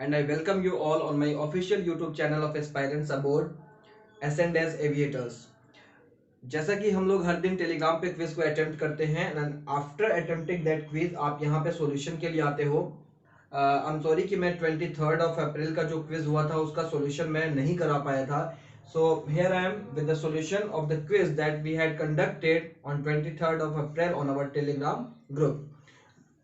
and I welcome you all on my official YouTube channel of aspirants aboard Ascend as Aviators. जैसा कि हम लोग हर दिन Telegram पे क्विज को अटेम्प्ट करते हैं and after attempting that quiz आप यहाँ पे सॉल्यूशन के लिए आते हो। आई एम सॉरी कि मैं 23rd ऑफ अप्रैल का जो क्विज हुआ था उसका सॉल्यूशन मैं नहीं करा पाया था। So here I am with the solution of the quiz that we had conducted on 23rd of April on our Telegram group.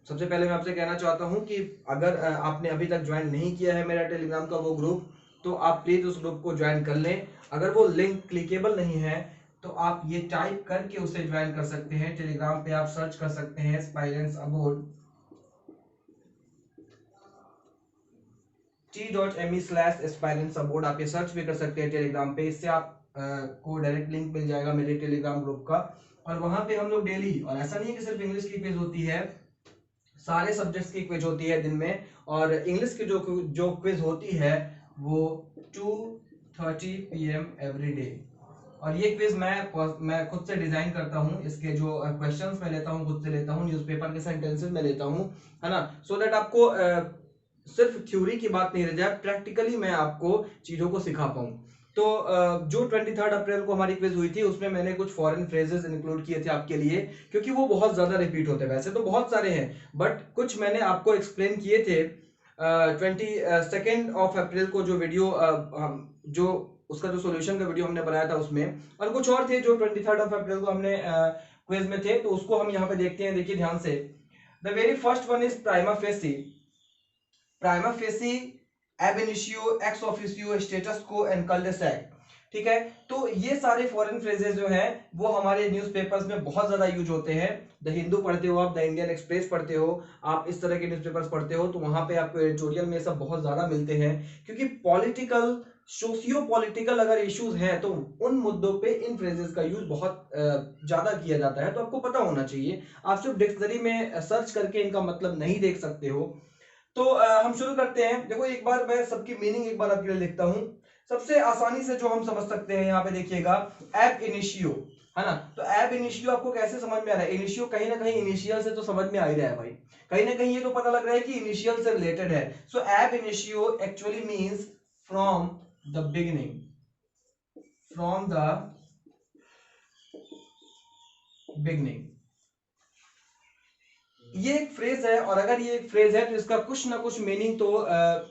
सबसे पहले मैं आपसे कहना चाहता हूं कि अगर आपने अभी तक ज्वाइन नहीं किया है मेरा टेलीग्राम का वो ग्रुप, तो आप प्लीज उस ग्रुप को ज्वाइन कर लें। अगर वो लिंक क्लिकेबल नहीं है तो आप ये टाइप करके उसे ज्वाइन कर सकते हैं। टेलीग्राम पे आप सर्च कर सकते हैं एस्पायरेंट्स अबोर्ड t.me/aspirants aboard। आप ये सर्च भी कर सकते हैं टेलीग्राम पे। इससे आप को डायरेक्ट लिंक मिल जाएगा मेरे टेलीग्राम ग्रुप का। और वहां पे हम लोग डेली, और ऐसा नहीं है कि सिर्फ इंग्लिश की क्विज होती है, सारे सब्जेक्ट्स की क्विज होती है दिन में। और इंग्लिश की जो क्विज होती है वो 2:30 PM एवरी डे। और ये क्विज मैं खुद से डिजाइन करता हूँ। इसके जो क्वेश्चंस मैं लेता हूँ खुद से लेता हूँ, न्यूज़पेपर के सेंटेंसेस में लेता हूँ, है ना, सो दैट आपको सिर्फ थ्योरी की बात नहीं रह जाए, प्रैक्टिकली मैं आपको चीजों को सिखा पाऊँ। तो जो 23rd अप्रैल को हमारी क्विज हुई थी उसमें मैंने कुछ फॉरेन फ्रेजेस इंक्लूड किए थे आपके लिए, क्योंकि वो बहुत ज्यादा रिपीट होते हैं। वैसे तो बहुत सारे हैं बट कुछ मैंने आपको एक्सप्लेन किए थे 22nd ऑफ अप्रैल को जो वीडियो जो उसका जो सॉल्यूशन का वीडियो हमने बनाया था उसमें। और कुछ और थे जो 23rd ऑफ अप्रैल को हमने क्विज में थे, तो उसको हम यहाँ पे देखते हैं। देखिए ध्यान से, the very first one is prima facie एब इनिशियो एक्स ऑफिसियो स्टेटस को एंड कल सेक। ठीक है, तो ये सारे फॉरेन फ्रेजेस जो हैं वो हमारे न्यूज़पेपर्स में बहुत ज्यादा यूज होते हैं। द हिंदू पढ़ते हो आप, द इंडियन एक्सप्रेस पढ़ते हो आप, इस तरह के न्यूज़पेपर्स पढ़ते हो तो वहां पे आपको एडिटोरियल में सब बहुत ज्यादा मिलते हैं। क्योंकि पॉलिटिकल, सोशियो पॉलिटिकल अगर इश्यूज हैं तो उन मुद्दों पे इन फ्रेजेस का यूज बहुत ज्यादा किया जाता है। तो आपको पता होना चाहिए। आप सिर्फ डिक्शनरी में सर्च करके इनका मतलब नहीं देख सकते हो। तो हम शुरू करते हैं। देखो एक बार मैं सबकी मीनिंग एक बार आपके लिए लिखता हूं। सबसे आसानी से जो हम समझ सकते हैं यहाँ पे देखिएगा, एब इनिशियो, है ना। तो एब इनिशियो आपको कैसे समझ में आ रहा है? इनिशियो कहीं ना कहीं इनिशियल से तो समझ में आ ही रहा है भाई, कहीं ना कहीं ये तो पता लग रहा है कि इनिशियल से रिलेटेड है। So ab initio actually means from the beginning, from the beginning. ये एक फ्रेज है, और अगर ये एक फ्रेज है तो इसका कुछ ना कुछ मीनिंग तो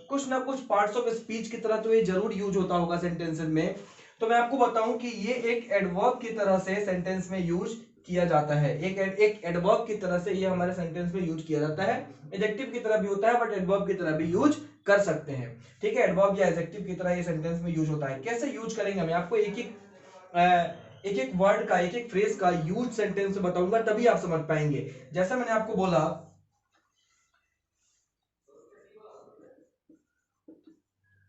कुछ ना कुछ पार्ट्स ऑफ स्पीच की तरह तो ये जरूर यूज होता होगा सेंटेंसेस में। तो मैं आपको बताऊं कि ये एक एडवर्ब की तरह से सेंटेंस में यूज किया जाता है। एक एडवर्ब की तरह से ये हमारे सेंटेंस में यूज किया जाता है। एडजेक्टिव की तरह भी होता है बट एडवर्ब की तरह भी यूज कर सकते हैं। ठीक है, एडवर्ब या एडजेक्टिव की तरह ये सेंटेंस में यूज होता है। कैसे यूज करेंगे मैं आपको एक एक वर्ड का, एक एक फ्रेज का यूज सेंटेंस में बताऊंगा, तभी आप समझ पाएंगे। जैसा मैंने आपको बोला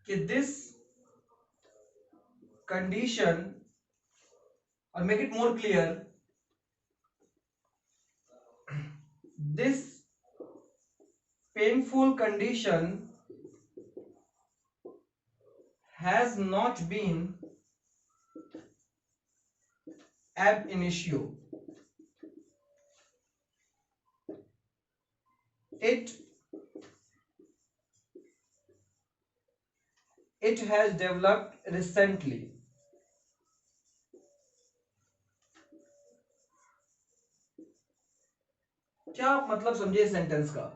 कि दिस कंडीशन, और make it more clear, this painful condition has not been ab initio, it it has developed recently। क्या आप मतलब समझे इस सेंटेंस का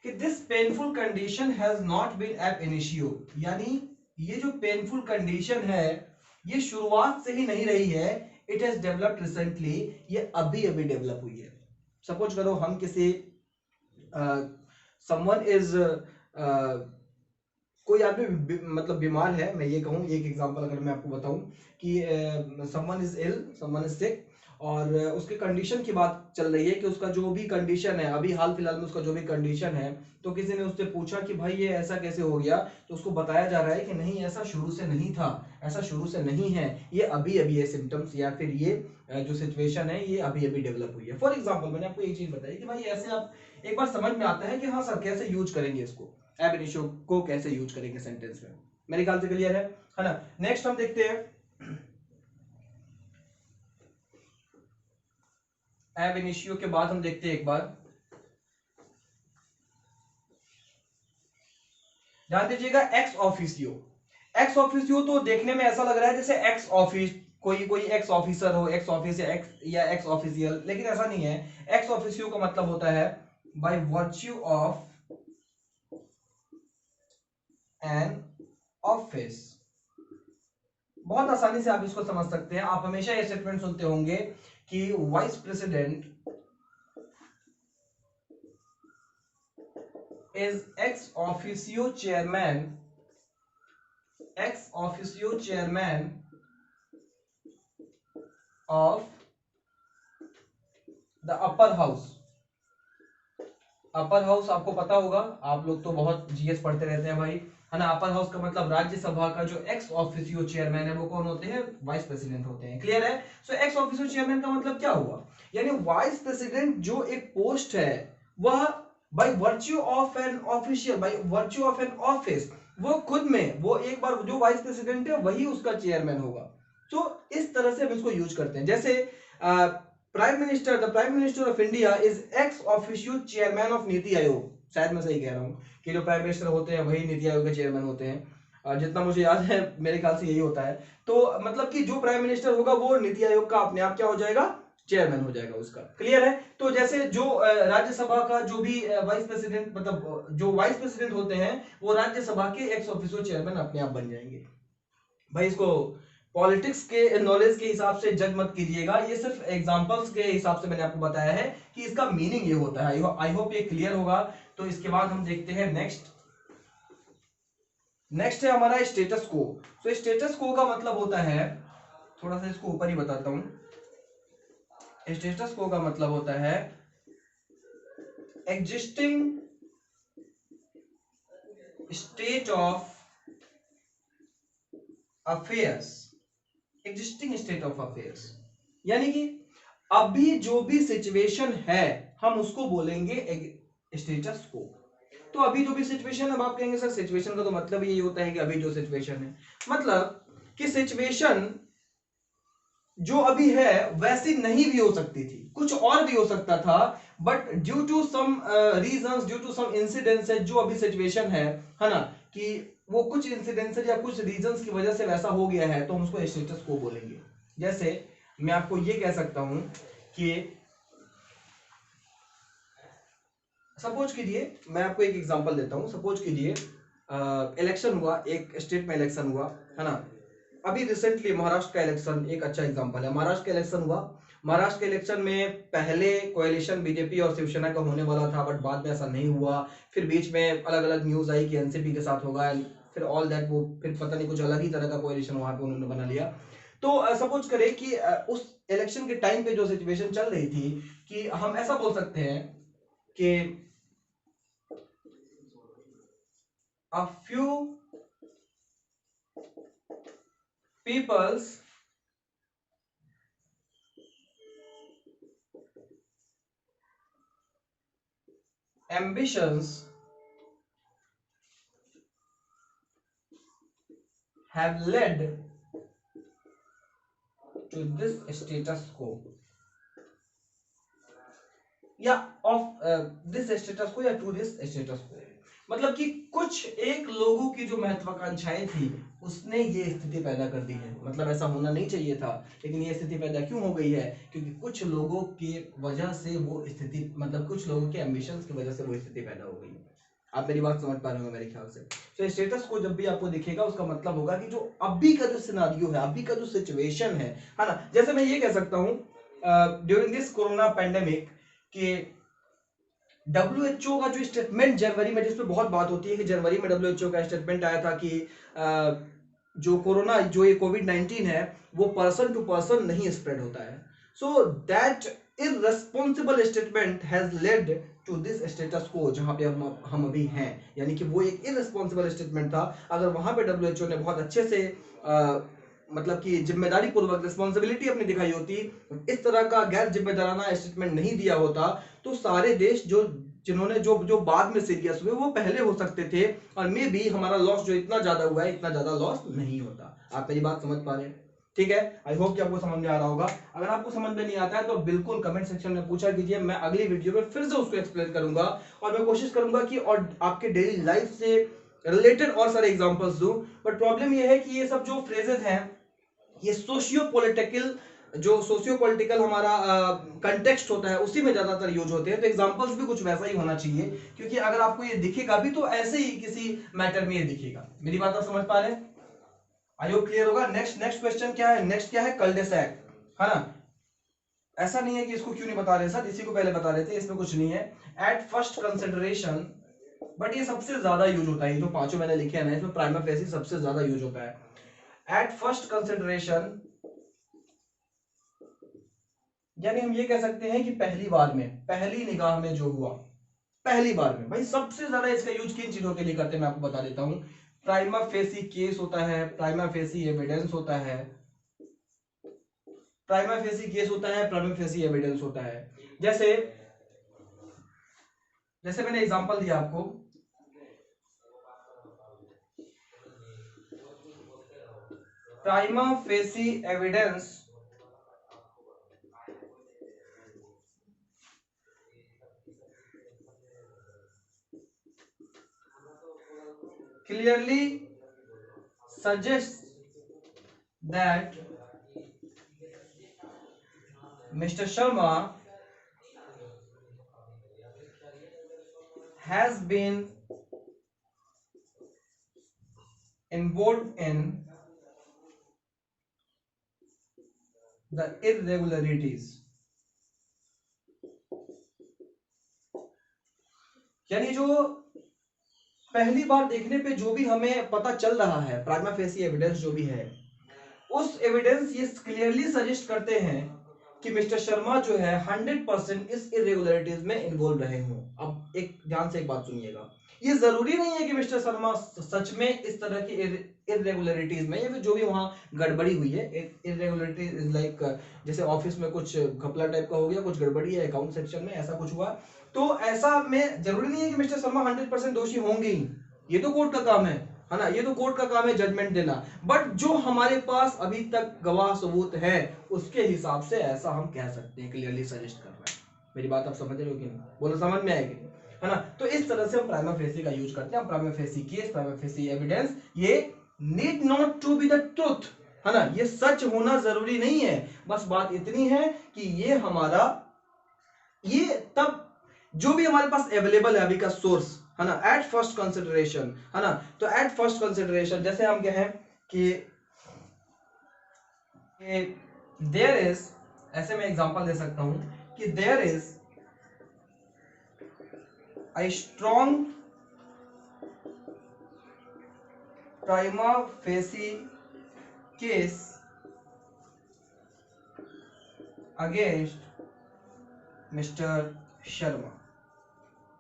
कि this painful condition has not been ab initio, यानी ये जो पेनफुल कंडीशन है ये शुरुआत से ही नहीं रही है। इट हैज डेवलप्ड रिसेंटली, ये अभी अभी डेवलप हुई है। सपोज करो हम किसी समवन इज कोई आदमी मतलब बीमार है, मैं ये कहूँ एक एग्जांपल अगर मैं आपको बताऊं कि someone is ill, someone is sick, और उसके कंडीशन की बात चल रही है कि उसका जो भी कंडीशन है अभी हाल फिलहाल में, उसका जो भी कंडीशन है, तो किसी ने उससे पूछा कि भाई ये ऐसा कैसे हो गया, तो उसको बताया जा रहा है कि नहीं ऐसा शुरू से नहीं था, ऐसा शुरू से नहीं है, ये अभी अभी ये सिम्टम्स या फिर ये जो सिचुएशन है ये अभी अभी डेवलप हुई है। फॉर एग्जाम्पल मैंने आपको एक चीज बताई कि भाई ऐसे आप एक बार समझ में आता है कि हाँ सर कैसे यूज करेंगे इसको, एब इनिशियो को कैसे यूज करेंगे सेंटेंस में। मेरे ख्याल से क्लियर है ना। नेक्स्ट हम देखते हैं, एब इनिशियो के बाद हम देखते हैं एक बार ध्यान दीजिएगा, एक्स ऑफिसियो। एक्स ऑफिसियो तो देखने में ऐसा लग रहा है जैसे एक्स ऑफिस, कोई कोई एक्स ऑफिसर हो, एक्स ऑफिस या एक्स ऑफिशियल, लेकिन ऐसा नहीं है। एक्स ऑफिसियो का मतलब होता है by virtue of an office. बहुत आसानी से आप इसको समझ सकते हैं। आप हमेशा ये स्टेटमेंट सुनते होंगे कि vice president is ex officio chairman, ex officio chairman of the upper house. Upper house आपको पता होगा, आप लोग तो बहुत जीएस पढ़ते रहते हैं भाई, है ना। अपर हाउस का मतलब राज्यसभा का जो एक्स ऑफिसियो चेयरमैन है वो कौन होते हैं, वाइस प्रेसिडेंट होते हैं। क्लियर है। सो एक्स ऑफिसियो चेयरमैन का मतलब क्या हुआ, यानी वाइस प्रेसिडेंट जो एक पोस्ट है वह by virtue of an official, by virtue of an office, वो खुद में वो एक बार जो वाइस प्रेसिडेंट है वही उसका चेयरमैन होगा। तो इस तरह से हम इसको यूज करते हैं। जैसे prime minister, the prime minister of India is ex officio chairman of NITI Aayog. शायद मैं सही कह रहा हूँ कि जो प्राइम मिनिस्टर होते हैं वही नीति आयोग के चेयरमैन होते हैं। जितना मुझे याद है मेरे ख्याल से यही होता है। तो मतलब कि जो प्राइम मिनिस्टर होगा वो नीति आयोग का अपने आप क्या हो जाएगा, चेयरमैन हो जाएगा उसका। क्लियर है। तो जैसे जो राज्यसभा का जो भी वाइस प्रेसिडेंट, मतलब जो वाइस प्रेसिडेंट होते हैं वो राज्यसभा के एक्स ऑफिशियो चेयरमैन अपने आप बन जाएंगे। भाई इसको पॉलिटिक्स के नॉलेज के हिसाब से जज मत कीजिएगा, ये सिर्फ एग्जांपल्स के हिसाब से मैंने आपको बताया है कि इसका मीनिंग ये होता है। आई होप ये क्लियर होगा। तो इसके बाद हम देखते हैं नेक्स्ट। नेक्स्ट है हमारा स्टेटस को। तो स्टेटस को का मतलब होता है, थोड़ा सा इसको ऊपर ही बताता हूं। स्टेटस को का मतलब होता है existing state of affairs, existing state of affairs, यानी कि अभी जो भी सिचुएशन है हम उसको बोलेंगे स्टेटस को। तो अभी जो भी सिचुएशन, अब आप कहेंगे सर सिचुएशन का तो मतलब यही होता है कि अभी जो सिचुएशन है, मतलब कि सिचुएशन जो अभी है वैसी नहीं भी हो सकती थी, कुछ और भी हो सकता था, but due to some reasons, due to some incidents है, जो अभी सिचुएशन है ना, कि वो कुछ इंसिडेंट्स या कुछ रीजंस की वजह से वैसा हो गया है, तो हम उसको स्टेटस को बोलेंगे। जैसे मैं आपको ये कह सकता हूं कि सपोज कीजिए, मैं आपको एक एग्जांपल देता हूं। सपोज कीजिए इलेक्शन हुआ, एक स्टेट में इलेक्शन हुआ, है ना। अभी रिसेंटली महाराष्ट्र का इलेक्शन एक अच्छा एग्जांपल है। महाराष्ट्र का इलेक्शन हुआ। महाराष्ट्र के इलेक्शन में पहले कोएलिशन बीजेपी और शिवसेना का होने वाला था, बट बाद में ऐसा नहीं हुआ। फिर बीच में अलग अलग न्यूज आई कि एनसीपी के साथ होगा, फिर ऑल दैट, वो फिर पता नहीं कुछ अलग ही तरह का कोएलिशन वहां पे उन्होंने बना लिया। तो सपोज करें कि उस इलेक्शन के टाइम पे जो सिचुएशन चल रही थी, कि हम ऐसा बोल सकते हैं कि a few people's ambitions have led to this status quo, या ऑफ दिस स्टेटस को, या टू दिस स्टेटस को। मतलब कि कुछ एक लोगों की जो महत्वाकांक्षाएं थी उसने ये स्थिति पैदा कर दी है। मतलब ऐसा होना नहीं चाहिए था, लेकिन ये स्थिति पैदा क्यों हो गई है, क्योंकि कुछ लोगों की वजह से वो स्थिति, मतलब कुछ लोगों के एम्बिशंस की वजह से वो स्थिति पैदा हो गई। आप मेरी बात समझ पा रहे हो मेरे ख्याल से। तो स्टेटस को जब भी आपको दिखेगा उसका मतलब होगा कि जो अभी का जो सिनारियो है, अभी का जो सिचुएशन है ना। जैसे मैं ये कह सकता हूं ड्यूरिंग दिस कोरोना पेंडेमिक कि WHO का जो स्टेटमेंट जनवरी में, जिसपे बहुत बात होती है कि जनवरी में WHO का स्टेटमेंट आया था कि जो कोरोना, जो ये कोविड-19 है वो पर्सन टू पर्सन नहीं स्प्रेड होता है। So that irresponsible statement has led to this status को, जहां पे हम अभी हैं। यानी कि वो एक इररेस्पॉन्सिबल स्टेटमेंट था। अगर वहां पे WHO ने बहुत अच्छे से मतलब कि जिम्मेदारी पूर्वक रिस्पॉन्सिबिलिटी अपनी दिखाई होती, इस तरह का गैर जिम्मेदाराना स्टेटमेंट नहीं दिया होता, तो सारे देश जो जिन्होंने जो जो बाद में सीरियस हुए वो पहले हो सकते थे, और मे बी हमारा लॉस जो इतना ज्यादा हुआ है, इतना ज्यादा लॉस नहीं होता। आप मेरी बात समझ पा रहे हैं? ठीक है, आई होप कि आपको समझ में आ रहा होगा। अगर आपको समझ में नहीं आता है तो बिल्कुल कमेंट सेक्शन में पूछा कीजिए, मैं अगली वीडियो में फिर से उसको एक्सप्लेन करूंगा, और मैं कोशिश करूंगा कि और आपके डेली लाइफ से रिलेटेड और सारे एग्जांपल्स दूं, बट प्रॉब्लम ये है कि ये सब जो फ्रेजेस हैं ये सोशियो पॉलिटिकल हमारा कंटेक्स्ट होता है उसी में ज्यादातर यूज होते हैं, तो एग्जांपल्स भी कुछ वैसा ही होना चाहिए, क्योंकि अगर आपको ये दिखेगा भी तो ऐसे ही किसी मैटर में ये दिखेगा। मेरी बात आप समझ पा रहे हैं? आई होप क्लियर होगा। नेक्स्ट नेक्स्ट क्वेश्चन क्या है? नेक्स्ट क्या है? कल्डेसैक, है ना? ऐसा नहीं है कि इसको क्यों नहीं बता रहे सर, इसी को पहले बता रहे थे, इसमें कुछ नहीं है। एट फर्स्ट कंसिडरेशन, बट ये सबसे ज्यादा यूज होता है, ये जो पांचों मैंने लिखे हैं ना इसमें प्राइमा फेसी सबसे ज्यादा यूज होता है। एट फर्स्ट कंसिडरेशन यानी हम ये कह सकते हैं कि पहली बार में, पहली निगाह में जो हुआ, पहली बार में। भाई सबसे ज्यादा इसका यूज किन चीजों के लिए करते हैं मैं आपको बता देता हूं। प्राइमा फेसी केस होता है, प्राइमा फेसी एविडेंस होता है, प्राइमा फेसी केस होता है, प्राइमा फेसी एविडेंस होता है। जैसे जैसे मैंने एग्जांपल दिया आपको, prima facie evidence clearly suggests that Mr. Sharma has been involved in the irregularities, यानी जो पहली बार देखने पे जो भी हमें पता चल रहा है, प्राइमा फेसी एविडेंस जो भी है, उस एविडेंस ये क्लियरली सजेस्ट करते हैं कि मिस्टर शर्मा जो है 100% इस इरेगुलरिटीज में इन्वॉल्व रहे हों। अब एक ध्यान से एक बात सुनिएगा, ये जरूरी नहीं है कि मिस्टर शर्मा सच में इस तरह की इरेगुलरिटीज में या फिर जो भी वहां गड़बड़ी हुई है, इरेगुलरिटीज इज लाइक जैसे ऑफिस में कुछ घपला टाइप का हो गया, कुछ गड़बड़ी है अकाउंट सेक्शन में, ऐसा कुछ हुआ, तो ऐसा में जरूरी नहीं है कि मिस्टर शर्मा 100% दोषी होंगे ही, ये तो कोर्ट का काम है ना, ये तो कोर्ट का काम है जजमेंट देना, बट जो हमारे पास अभी तक गवाह सबूत है उसके हिसाब से ऐसा हम कह सकते हैं, क्लियरली सजेस्ट कर रहा है। मेरी बात आप समझ रहे हो कि नहीं? बोलो समझ में आएगी, है ना? तो इस तरह से हम प्राइमा फेसी का यूज करते हैं। Prima facie case, prima facie evidence, ये need not to be the truth, है ना, ये सच होना जरूरी नहीं है, बस बात इतनी है कि ये हमारा, ये तब जो भी हमारे पास अवेलेबल है अभी का सोर्स, है ना, एट फर्स्ट कंसिडरेशन, है ना, तो एट फर्स्ट कंसिडरेशन जैसे हम कहें कि देयर इज, ऐसे मैं एग्जांपल दे सकता हूं कि there is a strong prima facie case against mister Sharma,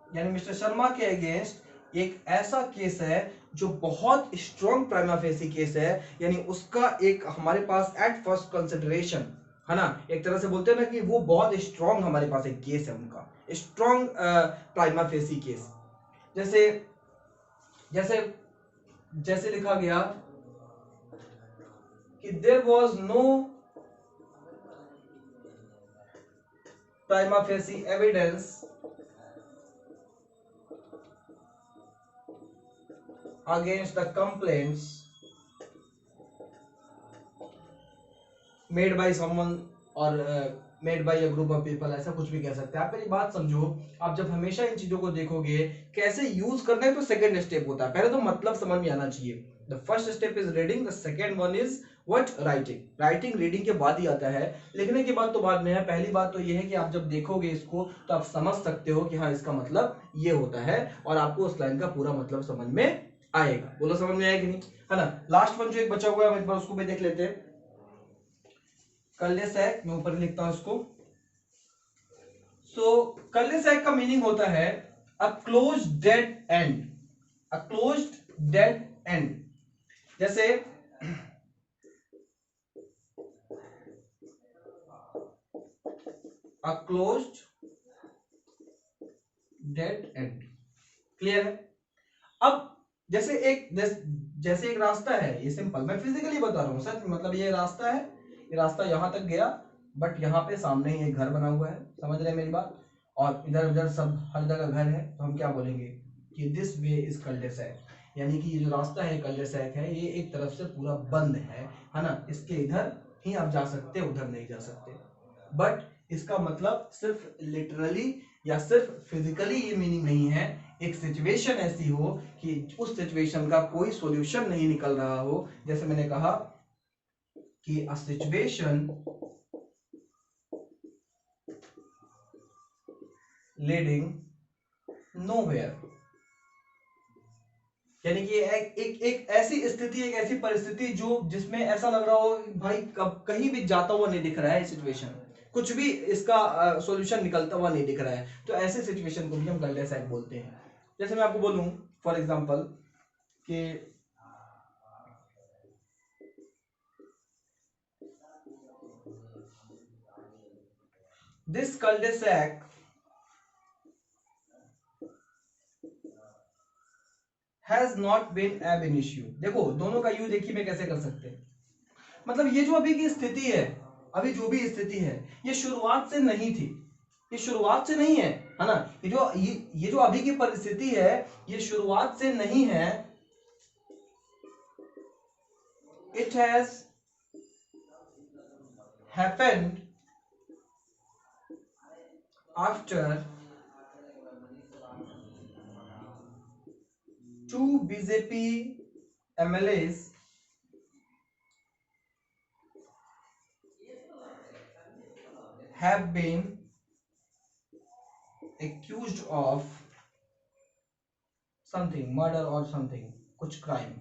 यानी मिस्टर शर्मा के अगेंस्ट एक ऐसा केस है जो बहुत स्ट्रॉन्ग प्राइमा फेसी केस है, यानी उसका एक हमारे पास एट फर्स्ट कंसिडरेशन, है ना, एक तरह से बोलते हैं ना कि वो बहुत स्ट्रॉन्ग हमारे पास एक केस है, उनका स्ट्रॉन्ग प्राइमा फेसी केस। जैसे जैसे जैसे लिखा गया कि there was no prima facie evidence against the complaints made by someone or made by a group of people, ऐसा कुछ भी कह सकते हैं आप। मेरी बात समझो, आप जब हमेशा इन चीजों को देखोगे कैसे यूज करना है, तो सेकंड स्टेप होता है, पहले तो मतलब समझ में आना चाहिए। The first step is reading, the second one is what, writing. Writing reading के बाद ही आता है, लिखने के बाद तो बाद में है। पहली बात तो ये है कि आप जब देखोगे इसको तो आप समझ सकते हो कि हाँ इसका मतलब ये होता है, और आपको उस लाइन का पूरा मतलब समझ में आएगा। बोलो समझ में आएगा कि नहीं, है ना? लास्ट वन जो एक बचा हुआ है हम एक बार उसको भी देख लेते हैं। कल्डेसैक, मैं ऊपर लिखता हूं इसको। सो कल्डेसैक का मीनिंग होता है a closed dead end, a closed dead end. जैसे a closed dead end, clear है? अब जैसे एक रास्ता है, ये सिंपल, मैं फिजिकली बता रहा हूँ सर, मतलब ये रास्ता है, ये रास्ता यहां तक गया, बट यहाँ पे सामने ही एक घर बना हुआ है, समझ रहे हैं मेरी बात, और इधर उधर सब हर जगह घर है, तो हम क्या बोलेंगे कि दिस वे इज कल्डेसैक, यानी कि ये जो रास्ता है कल सैक है, ये एक तरफ से पूरा बंद है ना, इसके इधर ही आप जा सकते, उधर नहीं जा सकते। बट इसका मतलब सिर्फ लिटरली या सिर्फ फिजिकली ये मीनिंग नहीं है। एक सिचुएशन ऐसी हो कि उस सिचुएशन का कोई सॉल्यूशन नहीं निकल रहा हो, जैसे मैंने कहा कि अ सिचुएशन लीडिंग नोवेयर, यानी कि एक ऐसी स्थिति, एक ऐसी परिस्थिति जो जिसमें ऐसा लग रहा हो भाई कब कहीं भी जाता हुआ नहीं दिख रहा है सिचुएशन, कुछ भी इसका सॉल्यूशन निकलता हुआ नहीं दिख रहा है, तो ऐसे सिचुएशन को भी हम कल सैक बोलते हैं। जैसे मैं आपको बोलूं फॉर एग्जांपल कि this cul-de-sac has not been ab initio। देखो दोनों का यूज एक ही में कैसे कर सकते हैं, मतलब ये जो अभी की स्थिति है, अभी जो भी स्थिति है, ये शुरुआत से नहीं थी, ये शुरुआत से नहीं है ना, ये जो अभी की परिस्थिति है, ये शुरुआत से नहीं है। It has happened after 2 BJP MLAs have been accused of something, murder or something, कुछ क्राइम।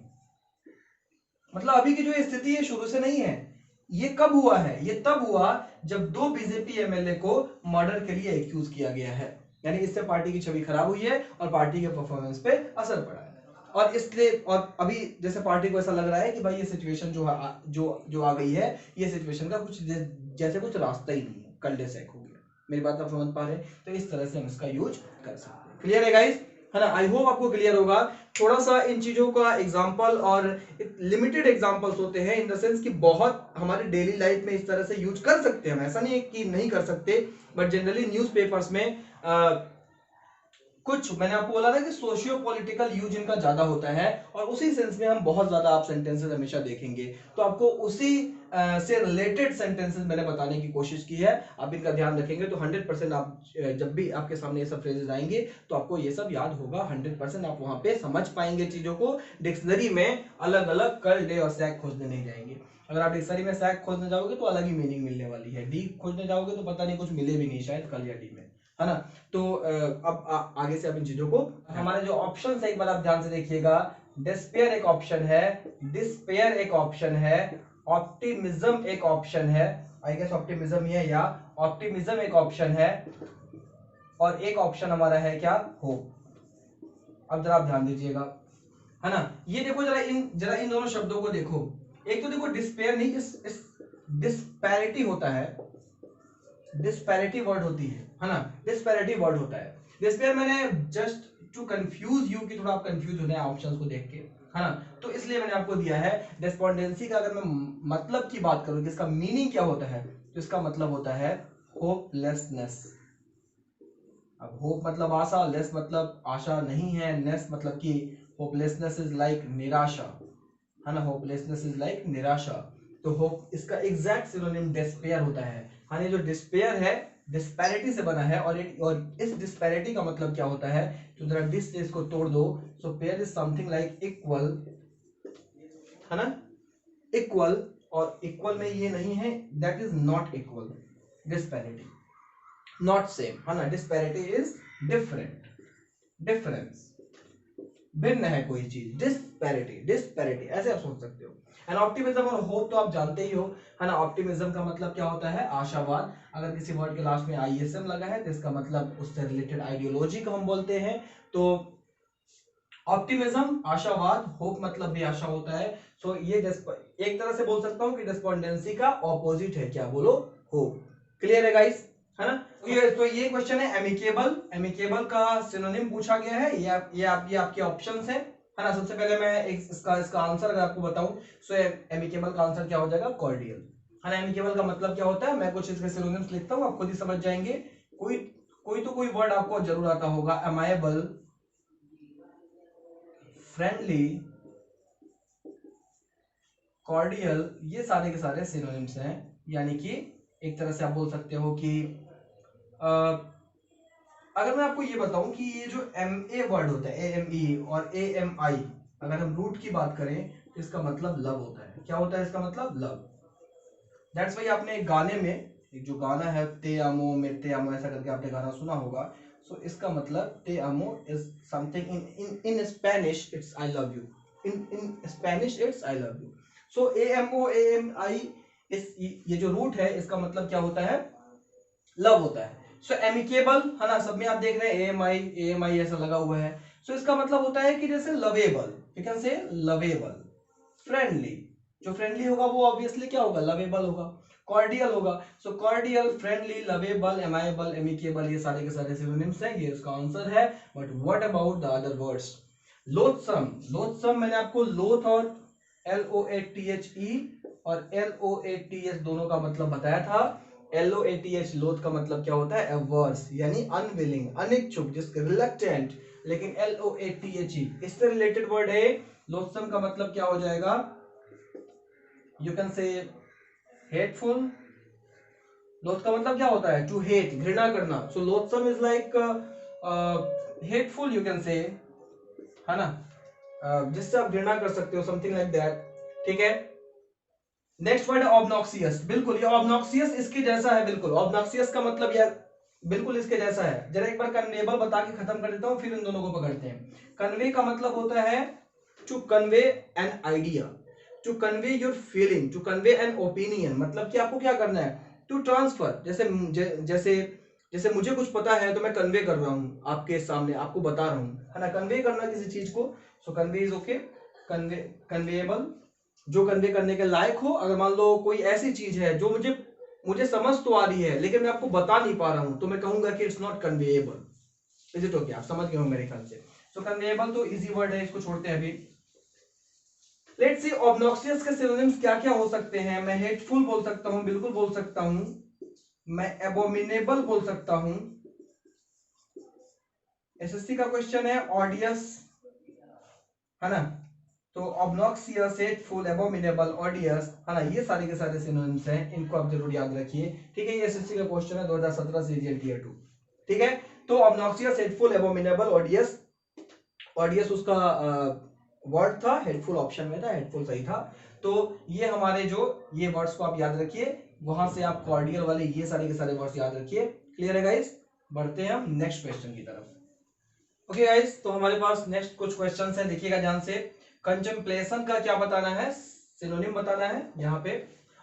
मतलब अभी की जो स्थिति है शुरू से नहीं है, ये कब हुआ है, ये तब हुआ जब 2 बीजेपी MLA को मर्डर के लिए एक्यूज किया गया है, यानी इससे पार्टी की छवि खराब हुई है और पार्टी के परफॉर्मेंस पे असर पड़ा है। और इसलिए और अभी जैसे पार्टी को ऐसा लग रहा है कि भाई ये सिचुएशन जो आ गई है, ये सिचुएशन का कुछ जैसे कुछ रास्ता ही नहीं है, कल-de-sac हो गया। मेरी बात आप समझ पा रहे हैं, तो इस तरह से हम इसका यूज कर सकते हैं। क्लियर है गाइस, है ना? आई होप आपको क्लियर होगा। थोड़ा सा इन चीजों का एग्जांपल और लिमिटेड एग्जांपल्स होते हैं, इन द सेंस कि बहुत हमारे डेली लाइफ में इस तरह से यूज कर सकते हैं हम, ऐसा नहीं है कि नहीं कर सकते, बट जनरली न्यूज़पेपर्स में कुछ मैंने आपको बोला था कि सोशियो पॉलिटिकल यूज इनका ज्यादा होता है, और उसी सेंस में हम बहुत ज्यादा आप सेंटेंसेस हमेशा देखेंगे, तो आपको उसी से रिलेटेड सेंटेंसेस मैंने बताने की कोशिश की है। आप इनका ध्यान रखेंगे तो 100% आप जब भी आपके सामने ये सब फ्रेजेस आएंगे तो आपको ये सब याद होगा, 100% आप वहां पे समझ पाएंगे चीजों को। डिक्शनरी में अलग अलग कल, डे और सैक खोजने नहीं जाएंगे। अगर आप डिक्शनरी में सैक खोजने जाओगे तो अलग ही मीनिंग मिलने वाली है, डी खोजने जाओगे तो पता नहीं कुछ मिले भी नहीं शायद कल या डी में, है ना? तो अब आगे से आप इन चीजों को, हमारे जो ऑप्शन है एक बार आप ध्यान से देखिएगा। डिस्पेयर एक ऑप्शन है, डिस्पेयर एक ऑप्शन है, ऑप्टिमिज्म एक ऑप्शन है, आई गेस ऑप्टिमिज्म ही है, या ऑप्टिमिज्म एक ऑप्शन है, और एक ऑप्शन हमारा है क्या, होप। अब जरा आप ध्यान दीजिएगा, है ना? ये देखो जरा इन दोनों शब्दों को देखो। एक तो देखो डिस्पेयर नहीं, इस डिस्पैरिटी होता है, डिस्पैरिटी वर्ड होती है ना? डिस्पैरिटी वर्ड होता है। डिस्पेयर मैंने जस्ट टू कंफ्यूज यू कि थोड़ा आप कंफ्यूज हो जाए ऑप्शंस को देख के, है ना? तो इसलिए मैंने आपको दिया है। डिस्पोंडेंसी का अगर मैं मतलब की बात करूं कि इसका मीनिंग क्या होता है, तो इसका मतलब होता है होपलेसनेस। अब होप मतलब आशा, लेस मतलब आशा नहीं है, नेस मतलब कि होपलेसनेस इज लाइक निराशा, है ना? होपलेसनेस इज लाइक निराशा। तो होप इसका एग्जैक्ट सिनोनिम डिस्पेयर होता है। हाँ, ये जो डिस्पेयर है डिस्पैरिटी से बना है, और इस डिस्पैरिटी का मतलब क्या होता है, तो जरा डिस से इसको तोड़ दो, so pair is something like equal, है ना? इक्वल, और इक्वल में ये नहीं है, that is not equal. Disparity not same, है ना? डिस्पैरिटी इज डिफरेंट, डिफरेंस, भिन्न है कोई चीज, डिस्पैरिटी, डिस्पैरिटी ऐसे आप सोच सकते हो। एंड ऑप्टिमिज्म और होप तो आप जानते ही हो, है ना? ऑप्टिमिज्म का मतलब क्या होता है, आशावाद। अगर किसी वर्ड के लास्ट में ISM लगा है तो इसका मतलब उससे रिलेटेड आइडियोलॉजी को हम बोलते हैं। तो ऑप्टिमिज्म आशावाद, होप मतलब भी आशा होता है। सो ये एक तरह से बोल सकता हूं कि डिस्पोंडेंसी का ऑपोजिट है क्या, बोलो, होप। क्लियर है गाइस, है ना? तो ये क्वेश्चन है एमिकेबल। एमिकेबल का सिनोनिम पूछा गया है, ये आपके ऑप्शंस है ना? सबसे पहले मैं इसका आंसर अगर आपको बताऊं, सो एमिकेबल का आंसर क्या हो जाएगा, कॉर्डियल, है ना? एमिकेबल का मतलब क्या होता है, मैं कुछ इसके सिनोनिम्स लिखता हूं, आप खुद ही समझ जाएंगे। कोई वर्ड आपको जरूर आता होगा, अमायबल, फ्रेंडली, कॉर्डियल, ये सारे के सारे सिनोनिम्स हैं। यानी कि एक तरह से आप बोल सकते हो कि अगर मैं आपको ये बताऊं कि ये जो एम ए वर्ड होता है, ए एम ई और ए एम आई, अगर हम रूट की बात करें तो इसका मतलब लव होता है। क्या होता है इसका मतलब? लव। दैट्स वाई आपने एक गाने में, एक जो गाना है ते आमो में ते आमो, ऐसा करके आपने गाना सुना होगा। सो इसका मतलब ते आमो is something in Spanish it's I love you, in Spanish it's I love you. So A M O A M I, इस ये जो रूट है इसका मतलब क्या होता है? लव होता है। सो एमिकेबल है ना, सब में आप देख रहे हैं ए एम आई ऐसा लगा हुआ है। सो इसका मतलब होता है कि जैसे लवेबल, यू कैन से लवेबल, फ्रेंडली। जो फ्रेंडली होगा वो ऑब्वियसली क्या होगा? लवेबल होगा, कॉर्डियल होगा। सो कॉर्डियल, फ्रेंडली, लवेबल, एमाइबल, एमिकेबल, ये सारे के सारे सिनोनिम्स हैं, ये इसका आंसर है। But what about the other words? Loathsome, loathsome मैंने आपको लोथ और LOATHE और LOATH दोनों का मतलब बताया था। LOATH लोथ का मतलब क्या होता है? एवर्स, यानी अनविलिंग, अनिच्छुक, जिसके रिलक्टेंट। लेकिन LOATHE इससे रिलेटेड वर्ड है। लोथसम का मतलब क्या हो जाएगा? यू कैन से हेटफुल। लोथ का मतलब क्या होता है? टू हेट, घृणा करना। So loathsome is like hateful, you can say, है ना, जिससे आप घृणा कर सकते हो, समथिंग लाइक दैट। ठीक है। नेक्स्ट वर्ड है ऑब्नॉक्सियस। बिल्कुल ये ऑब्नॉक्सियस इसके जैसा है, बिल्कुल ऑब्नॉक्सियस का मतलब यार बिल्कुल इसके जैसा है। जरा एक बार कन्वेबल बता के खत्म कर देता हूं, फिर इन दोनों को पकड़ते हैं। कन्वे का मतलब होता है to convey an idea, to convey your feeling, to convey an opinion. मतलब कि आपको क्या करना है? To transfer. जैसे जैसे मुझे कुछ पता है तो मैं कन्वे कर रहा हूं आपके सामने, आपको बता रहा हूं, है ना, कन्वे करना किसी चीज को। सो कन्वे इज ओके, कन्वे, कन्वेएबल, जो कन्वे करने के लायक हो। अगर मान लो कोई ऐसी चीज है जो मुझे मुझे समझ तो आ रही है लेकिन मैं आपको बता नहीं पा रहा हूं, तो मैं कहूंगा कि it's not conveyable. Is it okay? आप समझ गए हो मेरे ख्याल से। सो कन्वेएबल तो इजी वर्ड है, इसको छोड़ते हैं अभी। लेट्स सी ऑब्नॉक्सियस के सिनोनिम्स क्या क्या हो सकते हैं। मैं हेटफुल बोल सकता हूं, बिल्कुल बोल सकता हूं। मैं एबोमिनेबल बोल सकता हूं। एसएससी का क्वेश्चन है ऑडियस, है ना। तो ऑब्नॉक्सियस, हेटफुल, एबोमिनेबल, ऑडियस, है ना, ये सारे के सारे सिनोनिम्स हैं, इनको आप जरूर याद रखिए। ठीक है, ये एसएससी का क्वेश्चन है 2017 सीजीएल टियर 2। ठीक है, तो ऑब्नॉक्सियस, हेटफुल, एबोमिनेबल, ऑडियस। ऑडियस उसका वर्ड था, हेडफुल ऑप्शन में था, हेडफुल सही था। तो ये हमारे जो ये वर्ड्स को आप याद रखिए, वहां से आप कॉर्डियल वाले ये सारे के सारे वर्ड्स याद रखिए। क्लियर है गाइस? बढ़ते हैं हम नेक्स्ट क्वेश्चन की तरफ। ओके गाइस, तो हमारे पास नेक्स्ट कुछ क्वेश्चंस हैं, देखिएगा ध्यान से। कंटेम्पलेशन का क्या बताना है? सिनोनिम बताना है यहाँ पे।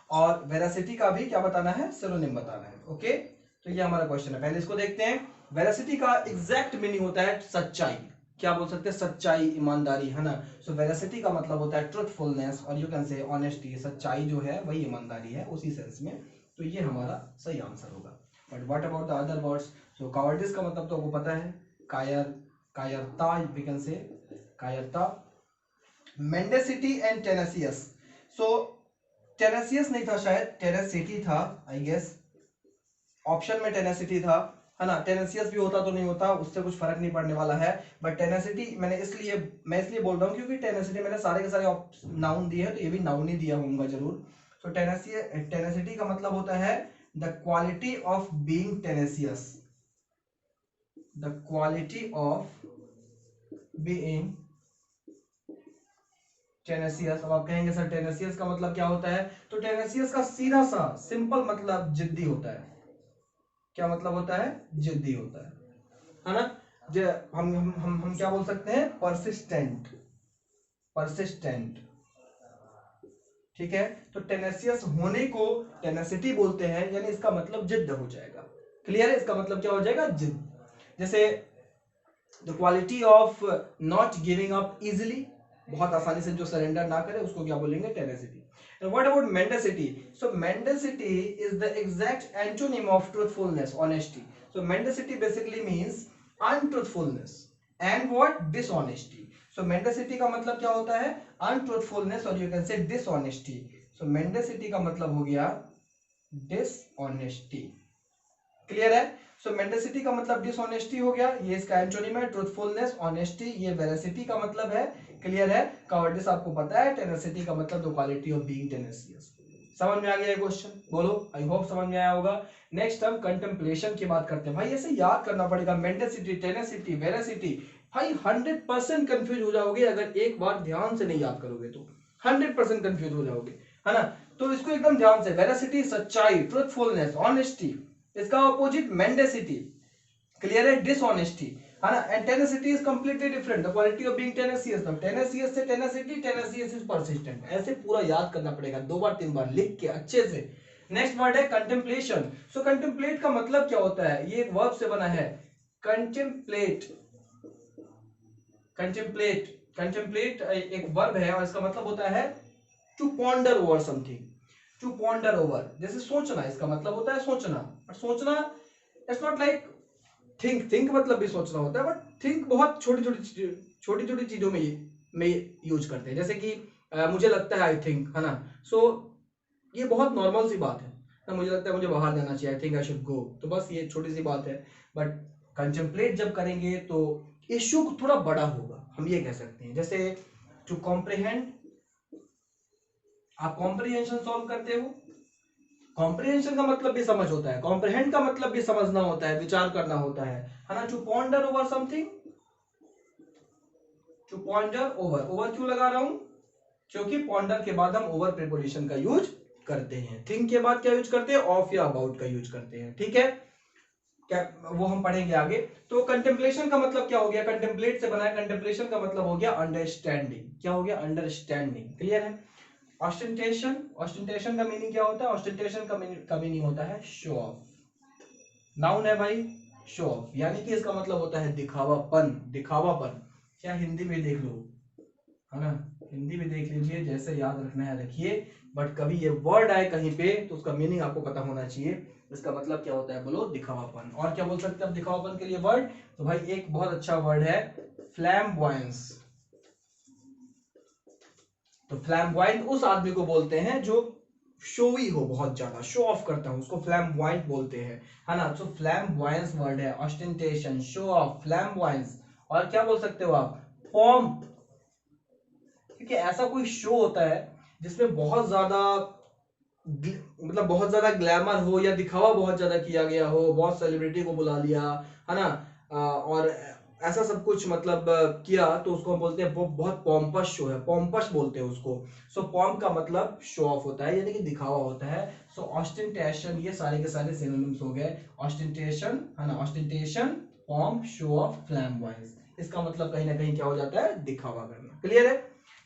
और वेरासिटी का भी क्या बताना है? सिनोनिम बताना है। ओके, तो ये हमारा क्वेश्चन है, पहले इसको देखते हैं। वेरासिटी का एग्जैक्ट मीनिंग होता है सच्चाई। क्या बोल सकते हैं? सच्चाई, ईमानदारी, है ना। सो वेरासिटी का मतलब होता है ट्रुथफुलनेस, और यू कैन से ऑनेस्टी। सच्चाई जो है वही ईमानदारी है, उसी सेंस में। तो ये हमारा सही आंसर होगा। But what about the other words? So cowardice का मतलब तो आपको पता है, कायर, कायरता, वी कैन से कायरता। मेंडेसिटी एंड टेनेसियस। सो टेनेसियस नहीं था शायद, टेनेसिटी था आई गेस। ऑप्शन में टेनेसिटी था, है ना। टेनेसियस भी होता तो नहीं होता, उससे कुछ फर्क नहीं पड़ने वाला है। बट टेनेसिटी मैं इसलिए बोल रहा हूँ क्योंकि टेनेसिटी मैंने सारे के सारे नाउन दिए हैं, तो ये भी नाउन ही दिया होगा जरूर। सो टेनेसिटी का मतलब होता है the quality of being tenacious, the quality of being tenacious. अब आप कहेंगे सर टेनेसियस का मतलब क्या होता है? तो टेनेसियस का सीधा सा सिंपल मतलब जिद्दी होता है। क्या मतलब होता है? जिद्दी होता है ना। जो हम क्या बोल सकते हैं? Persistent, persistent. ठीक है, तो टेनेसियस होने को टेनेसिटी बोलते हैं, यानी इसका मतलब जिद्द हो जाएगा। क्लियर है? इसका मतलब क्या हो जाएगा? जिद्द। जैसे the quality of not giving up easily, बहुत आसानी से जो सरेंडर ना करे उसको क्या बोलेंगे? Tenacity. And what about mendacity? So mendacity is the exact antonym of truthfulness, honesty. So mendacity basically means untruthfulness and what? Dishonesty. So mendacity का मतलब क्या होता है? Untruthfulness, और you can say dishonesty. So mendacity का मतलब हो गया dishonesty. क्लियर है? सो मेंडेसिटी का मतलब डिसऑनेस्टी हो गया, ये इसका एंटोनिम है। ट्रूथफुलनेस, ऑनेस्टी, ये वेरासिटी का मतलब है। क्लियर है। कॉवर्डिस आपको पता है। टेनेसिटी का मतलब द क्वालिटी ऑफ बीइंग टेनेसियस। समझ में आ गया ये क्वेश्चन? बोलो, आई होप समझ में आया होगा। नेक्स्ट हम कंटेम्पलेशन की बात करते हैं। भाई ऐसे याद करना पड़ेगा, मेंडेसिटी, टेनेसिटी, वेरासिटी। भाई 100% कंफ्यूज हो जाओगे अगर एक बार ध्यान से नहीं याद करोगे तो 100% कंफ्यूज हो जाओगे, है ना। तो इसको एकदम ध्यान से, वेरासिटी सच्चाई, ट्रूथफुलनेस, ऑनेस्टी, इसका अपोजिट मेंडेसिटी। क्लियर है। डिसऑनेस्टी, है ना। And tenacity is completely different, the quality of being tenacious. Now tenacious से टेनेसिटी, टेनेसियस इज परसिस्टेंट। ऐसे पूरा याद करना पड़ेगा, 2 बार 3 बार लिख के अच्छे से। नेक्स्ट वर्ड है कंटेम्पलेशन। सो कंटेम्पलेट का मतलब क्या होता है? ये एक वर्ब से बना है, कंटेम्पलेट। कंटेम्पलेट, कंटेम्पलेट एक वर्ब है और इसका मतलब होता है to ponder over something, to ponder over, जैसे सोचना, इसका मतलब होता है सोचना। और सोचना इट्स नॉट लाइक थिंक मतलब भी सोचना होता है, बट थिंक बहुत छोटी छोटी चीजों में यूज करते हैं। जैसे कि मुझे लगता है, आई थिंक, है ना। सो ये बहुत नॉर्मल सी बात है ना, मुझे लगता है मुझे बाहर जाना चाहिए, I think I should go, तो बस ये छोटी सी बात है। बट कंटेम्पलेट जब करेंगे तो इश्यू थोड़ा बड़ा होगा, हम ये कह सकते हैं। जैसे टू कॉम्प्रिहेंड, आप कॉम्प्रिहेंशन सॉल्व करते हो, कॉम्प्रिहेंशन का मतलब भी समझ होता है, कॉम्प्रिहेंड का मतलब भी समझना होता है, विचार करना होता है ना। To ponder over something, to ponder over, over क्यों लगा रहा हूं? क्योंकि पॉन्डर के बाद हम ओवर प्रीपोजिशन का यूज करते हैं। थिंक के बाद क्या यूज करते हैं? ऑफ या अबाउट का यूज करते हैं। ठीक है, क्या वो हम पढ़ेंगे आगे। तो कंटेम्पलेशन का मतलब क्या हो गया? कंटेम्पलेट से बना है, कंटेम्पलेशन का मतलब हो गया अंडरस्टैंडिंग। क्या हो गया? अंडरस्टैंडिंग। क्लियर है। ऑस्टेंटेशन, ऑस्टेंटेशन का मीनिंग क्या होता है? ऑस्टेंटेशन का मीनिंग होता है शो ऑफ। नाउन है भाई, शो ऑफ, यानी कि इसका मतलब होता है दिखावापन, दिखावापन। क्या हिंदी में देख लो, है ना, हिंदी में देख लीजिए, जैसे याद रखना है रखिए, बट कभी ये वर्ड आए कहीं पे तो उसका मीनिंग आपको पता होना चाहिए। इसका मतलब क्या होता है? बोलो, दिखावापन। और क्या बोल सकते हैं आप दिखावापन के लिए वर्ड? तो भाई एक बहुत अच्छा वर्ड है फ्लैम्बॉयंस। तो फ्लैम्बॉयंट उस आदमी को बोलते हैं जो शोवी हो, बहुत ज्यादा शो ऑफ करता है, उसको फ्लैम्बॉयंट बोलते हैं, है ना। तो फ्लैम्बॉयंस वर्ड है, ऑस्टेंटेशन, शो ऑफ, फ्लैम्बॉयंस। और क्या बोल सकते हो आप? पॉम्प, क्योंकि ऐसा कोई शो होता है जिसमें बहुत ज्यादा मतलब बहुत ज्यादा ग्लैमर हो या दिखावा बहुत ज्यादा किया गया हो, बहुत सेलिब्रिटी को बुला लिया, है ना, और ऐसा सब कुछ मतलब किया, तो उसको हम बोलते हैं वो बहुत पॉम्पस शो है, पॉम्पस बोलते हैं उसको। सो पॉम्प का मतलब शो ऑफ होता है, यानी कि दिखावा होता है। सो ऑस्टेंटेशन, ये सारे के सारे सिनोनिम्स हो गए। ऑस्टेंटेशन, है ना, ऑस्टेंटेशन, पॉम्प, शो ऑफ, फ्लैम्बॉयंस, इसका मतलब कहीं ना कहीं क्या हो जाता है? दिखावा करना। क्लियर है।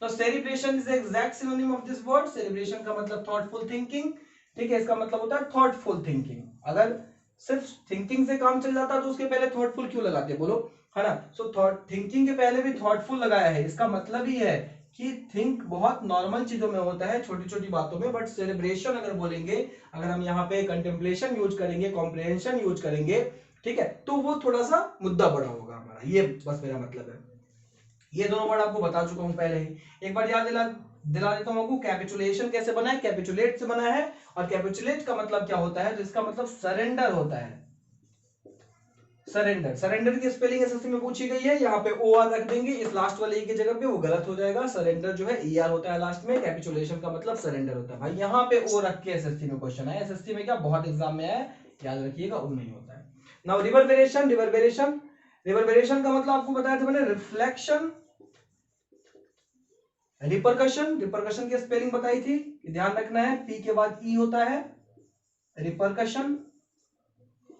तो celebration is exact synonym of this word. Celebration का मतलब थॉटफुल थिंकिंग। ठीक है, इसका मतलब होता है थॉटफुल थिंकिंग। अगर सिर्फ थिंकिंग से काम चल जाता तो उसके पहले थॉटफुल क्यों लगाते? बोलो, है ना। सो थॉट, थिंकिंग के पहले भी थॉटफुल लगाया है, इसका मतलब ही है कि थिंक बहुत नॉर्मल चीजों में होता है, छोटी छोटी बातों में। बट सेलिब्रेशन अगर बोलेंगे, अगर हम यहाँ पे कंटेम्पलेशन यूज करेंगे, कॉम्प्रिहेंशन यूज करेंगे, ठीक है, तो वो थोड़ा सा मुद्दा बड़ा होगा हमारा, ये बस मेरा मतलब है। ये दोनों वर्ड आपको बता चुका हूं पहले ही, एक बार याद दिला देता हूं आपको। कैपिचुलेशन कैसे बना है? कैपिचुलेट से बना है। और कैपिचुलेट का मतलब क्या होता है? तो इसका मतलब सरेंडर होता है। सरेंडर, सरेंडर की स्पेलिंग एसएससी में पूछी गई है, यहाँ पे ओ आर रख देंगे इस लास्ट वाले ई की जगह पे, वो गलत हो जाएगा। सरेंडर जो है ई आर होता है लास्ट में, कैपिचुलेशन का मतलब सरेंडर होता है। भाई यहाँ पे ओ रख के एसएससी में क्वेश्चन है, एसएससी में क्या बहुत एग्जाम में है, याद रखिएगा, ओ नहीं होता है। नाउ रिवर्बरेशन, रिवर्बरेशन, रिवर्बरेशन का मतलब आपको बताया था मैंने, रिफ्लेक्शन। रिपरकशन, रिपरकशन की स्पेलिंग बताई थी, ध्यान रखना है, पी के बाद ई होता है। रिपरकशन,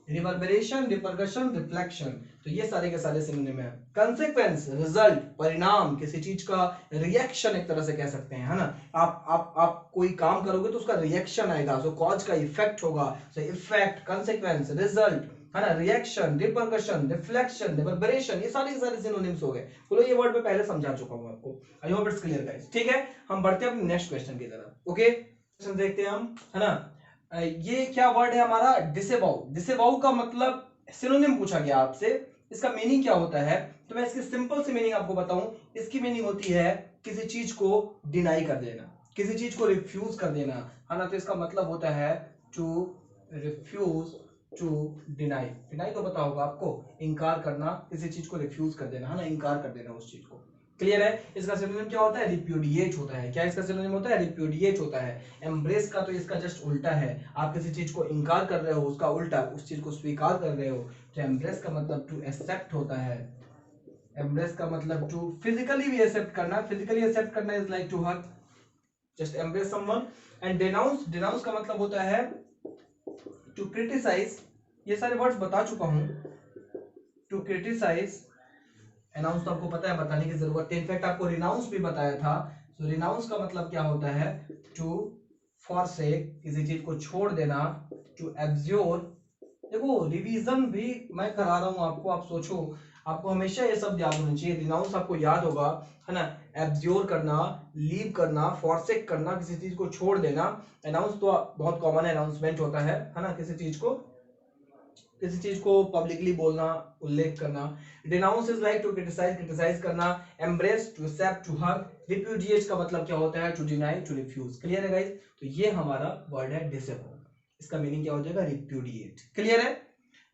रिवर्बरेशन, रिपरकशन, रिफ्लेक्शन, तो ये सारे के सारे सिनोनिम है। कंसेक्वेंस, रिजल्ट, परिणाम, किसी चीज का रिएक्शन एक तरह से कह सकते हैं, है ना। आप कोई काम करोगे तो उसका रिएक्शन आएगा, सो कॉज का इफेक्ट होगा, सो इफेक्ट, कंसेक्वेंस, रिजल्ट, है ना, रिएक्शन, रिपरकशन, रिफ्लेक्शन, रिवर्बरेशन, ये सारे के सारे सिनोनिम्स हो गए। बोलो, ये वर्ड मैं पहले समझा चुका हूं आपको, I hope it's clear guys. ठीक है, हम बढ़ते हैं अपने नेक्स्ट क्वेश्चन की तरफ। ओके, क्वेश्चन देखते हैं हम, है ना। ये क्या वर्ड है हमारा? डिसेबाउ। डिसेबाउ का मतलब सिनोनिम पूछा गया आपसे, इसका मीनिंग क्या होता है? तो मैं इसकी सिंपल सी मीनिंग आपको बताऊं, इसकी मीनिंग होती है किसी चीज को डिनाई कर देना, किसी चीज को रिफ्यूज कर देना, है ना। तो इसका मतलब होता है to refuse to deny, deny तो पता होगा आपको, इनकार करना, किसी चीज को रिफ्यूज कर देना, है ना, इनकार कर देना उस चीज को। क्लियर है? इसका सिनोनिम क्या होता है? रिप्यूडिएट होता है। क्या इसका सिनोनिम होता है? रिप्यूडिएट होता है। एम्ब्रेस का तो इसका जस्ट उल्टा है, आप किसी चीज को इनकार कर रहे हो, उसका उल्टा उस चीज को स्वीकार कर रहे हो। तो एम्ब्रेस का मतलब टू एक्सेप्ट होता है। एम्ब्रेस का मतलब टू फिजिकली भी एक्सेप्ट करना, फिजिकली एक्सेप्ट करना is like to hug, just embrace someone. And denounce, denounce का मतलब होता है टू क्रिटिसाइज, ये सारे वर्ड्स बता चुका हूं। टू क्रिटिसाइज, अनाउंस तो आपको पता है, बताने की जरूरत है, इनफैक्ट आपको रिनाउंस भी बताया था। सो रिनाउंस का मतलब क्या होता है? टू फॉरसेक, किसी चीज को छोड़ देना। टू एब्ज्योर, देखो रिवीजन भी मैं करा रहा हूं आपको, आप सोचो, आपको हमेशा ये सब याद होना चाहिए। रिनाउंस आपको याद होगा, है ना, एब्ज्योर करना, लीव करना, फॉरसेक करना, किसी चीज को छोड़ देना। अनाउंस तो बहुत कॉमन है, अनाउंसमेंट होता है ना, किसी चीज को पब्लिकली बोलना, उल्लेख करना। Denounce is like to criticise, criticise करना। Embrace, to accept, to hug. Repudiate का मतलब क्या होता है? To deny, to refuse. Clear है गाइस? तो ये हमारा वर्ड है डिसअपॉइंट, इसका मीनिंग क्या हो जाएगा? रिप्यूडिएट। क्लियर है?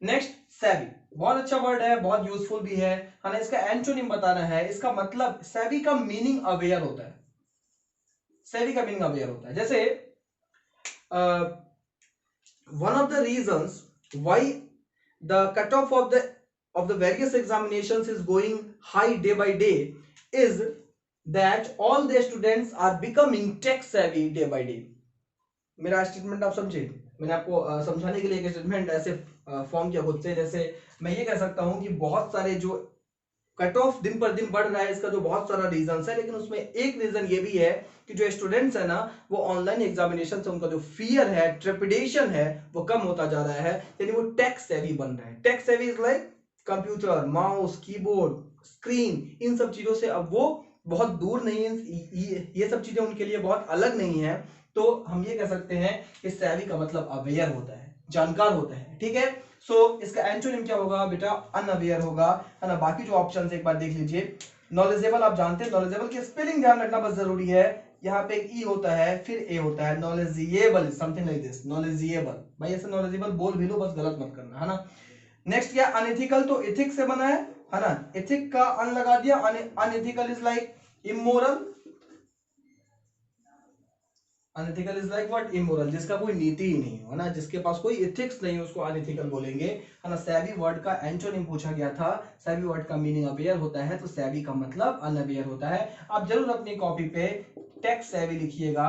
नेक्स्ट, सेवी, बहुत अच्छा वर्ड है, बहुत यूजफुल भी है ना। इसका एंटोनिम बताना है, इसका मतलब सेवी का मीनिंग अवेयर होता है। सेवी का मीनिंग अवेयर होता है। जैसे one of the reasons why the cutoff of the various examinations is going high day by day is that all the students are becoming tech savvy day by day. मेरा statement आप समझे? मैंने आपको समझाने के लिए एक स्टेटमेंट ऐसे फॉर्म किया खुद से। जैसे मैं ये कह सकता हूं कि बहुत सारे जो कट ऑफ दिन पर दिन बढ़ रहा है, इसका जो बहुत सारा रीजन है, लेकिन उसमें एक रीजन ये भी है कि जो स्टूडेंट्स है ना, वो ऑनलाइन एग्जामिनेशन से उनका जो फियर है, ट्रेपिडेशन है, वो कम होता जा रहा है, यानी वो टेक सेवी बन रहा है। Tech savvy is like computer, mouse, keyboard, screen, इन सब चीजों से अब वो बहुत दूर नहीं है, ये सब चीजें उनके लिए बहुत अलग नहीं है। तो हम ये कह सकते हैं कि सेवी का मतलब अवेयर होता है, जानकार होता है। ठीक है? सो इसका एंटोनिम क्या होगा बेटा? अनअवेयर होगा, है ना। बाकी जो ऑप्शंस एक बार देख लीजिए। नॉलेजेबल आप जानते हैं, नॉलेजेबल की स्पेलिंग ध्यान रखना बस जरूरी है। यहाँ पे एक ई होता है, फिर ए होता है। नॉलेजिएबल, समथिंग लाइक दिस, नॉलेजिएबल। भाई ऐसे नॉलेजेबल बोल भी लो, बस गलत मत करना, है ना। नेक्स्ट क्या? अनएथिकल, तो इथिक से बना है ना, इथिक का अन लगा दिया। Unethical is like immoral, unethical is like what? Immoral, जिसका कोई नीति ही नहीं हो, है ना, जिसके पास कोई एथिक्स नहीं है, उसको अनएथिकल बोलेंगे, है ना। सेवी वर्ड का एंटोनिम पूछा गया था, सेवी वर्ड का मीनिंग अवेयर होता है, तो सेवी का मतलब अनअवेयर होता है। आप जरूर अपनी कॉपी पे टेक सेवी लिखिएगा,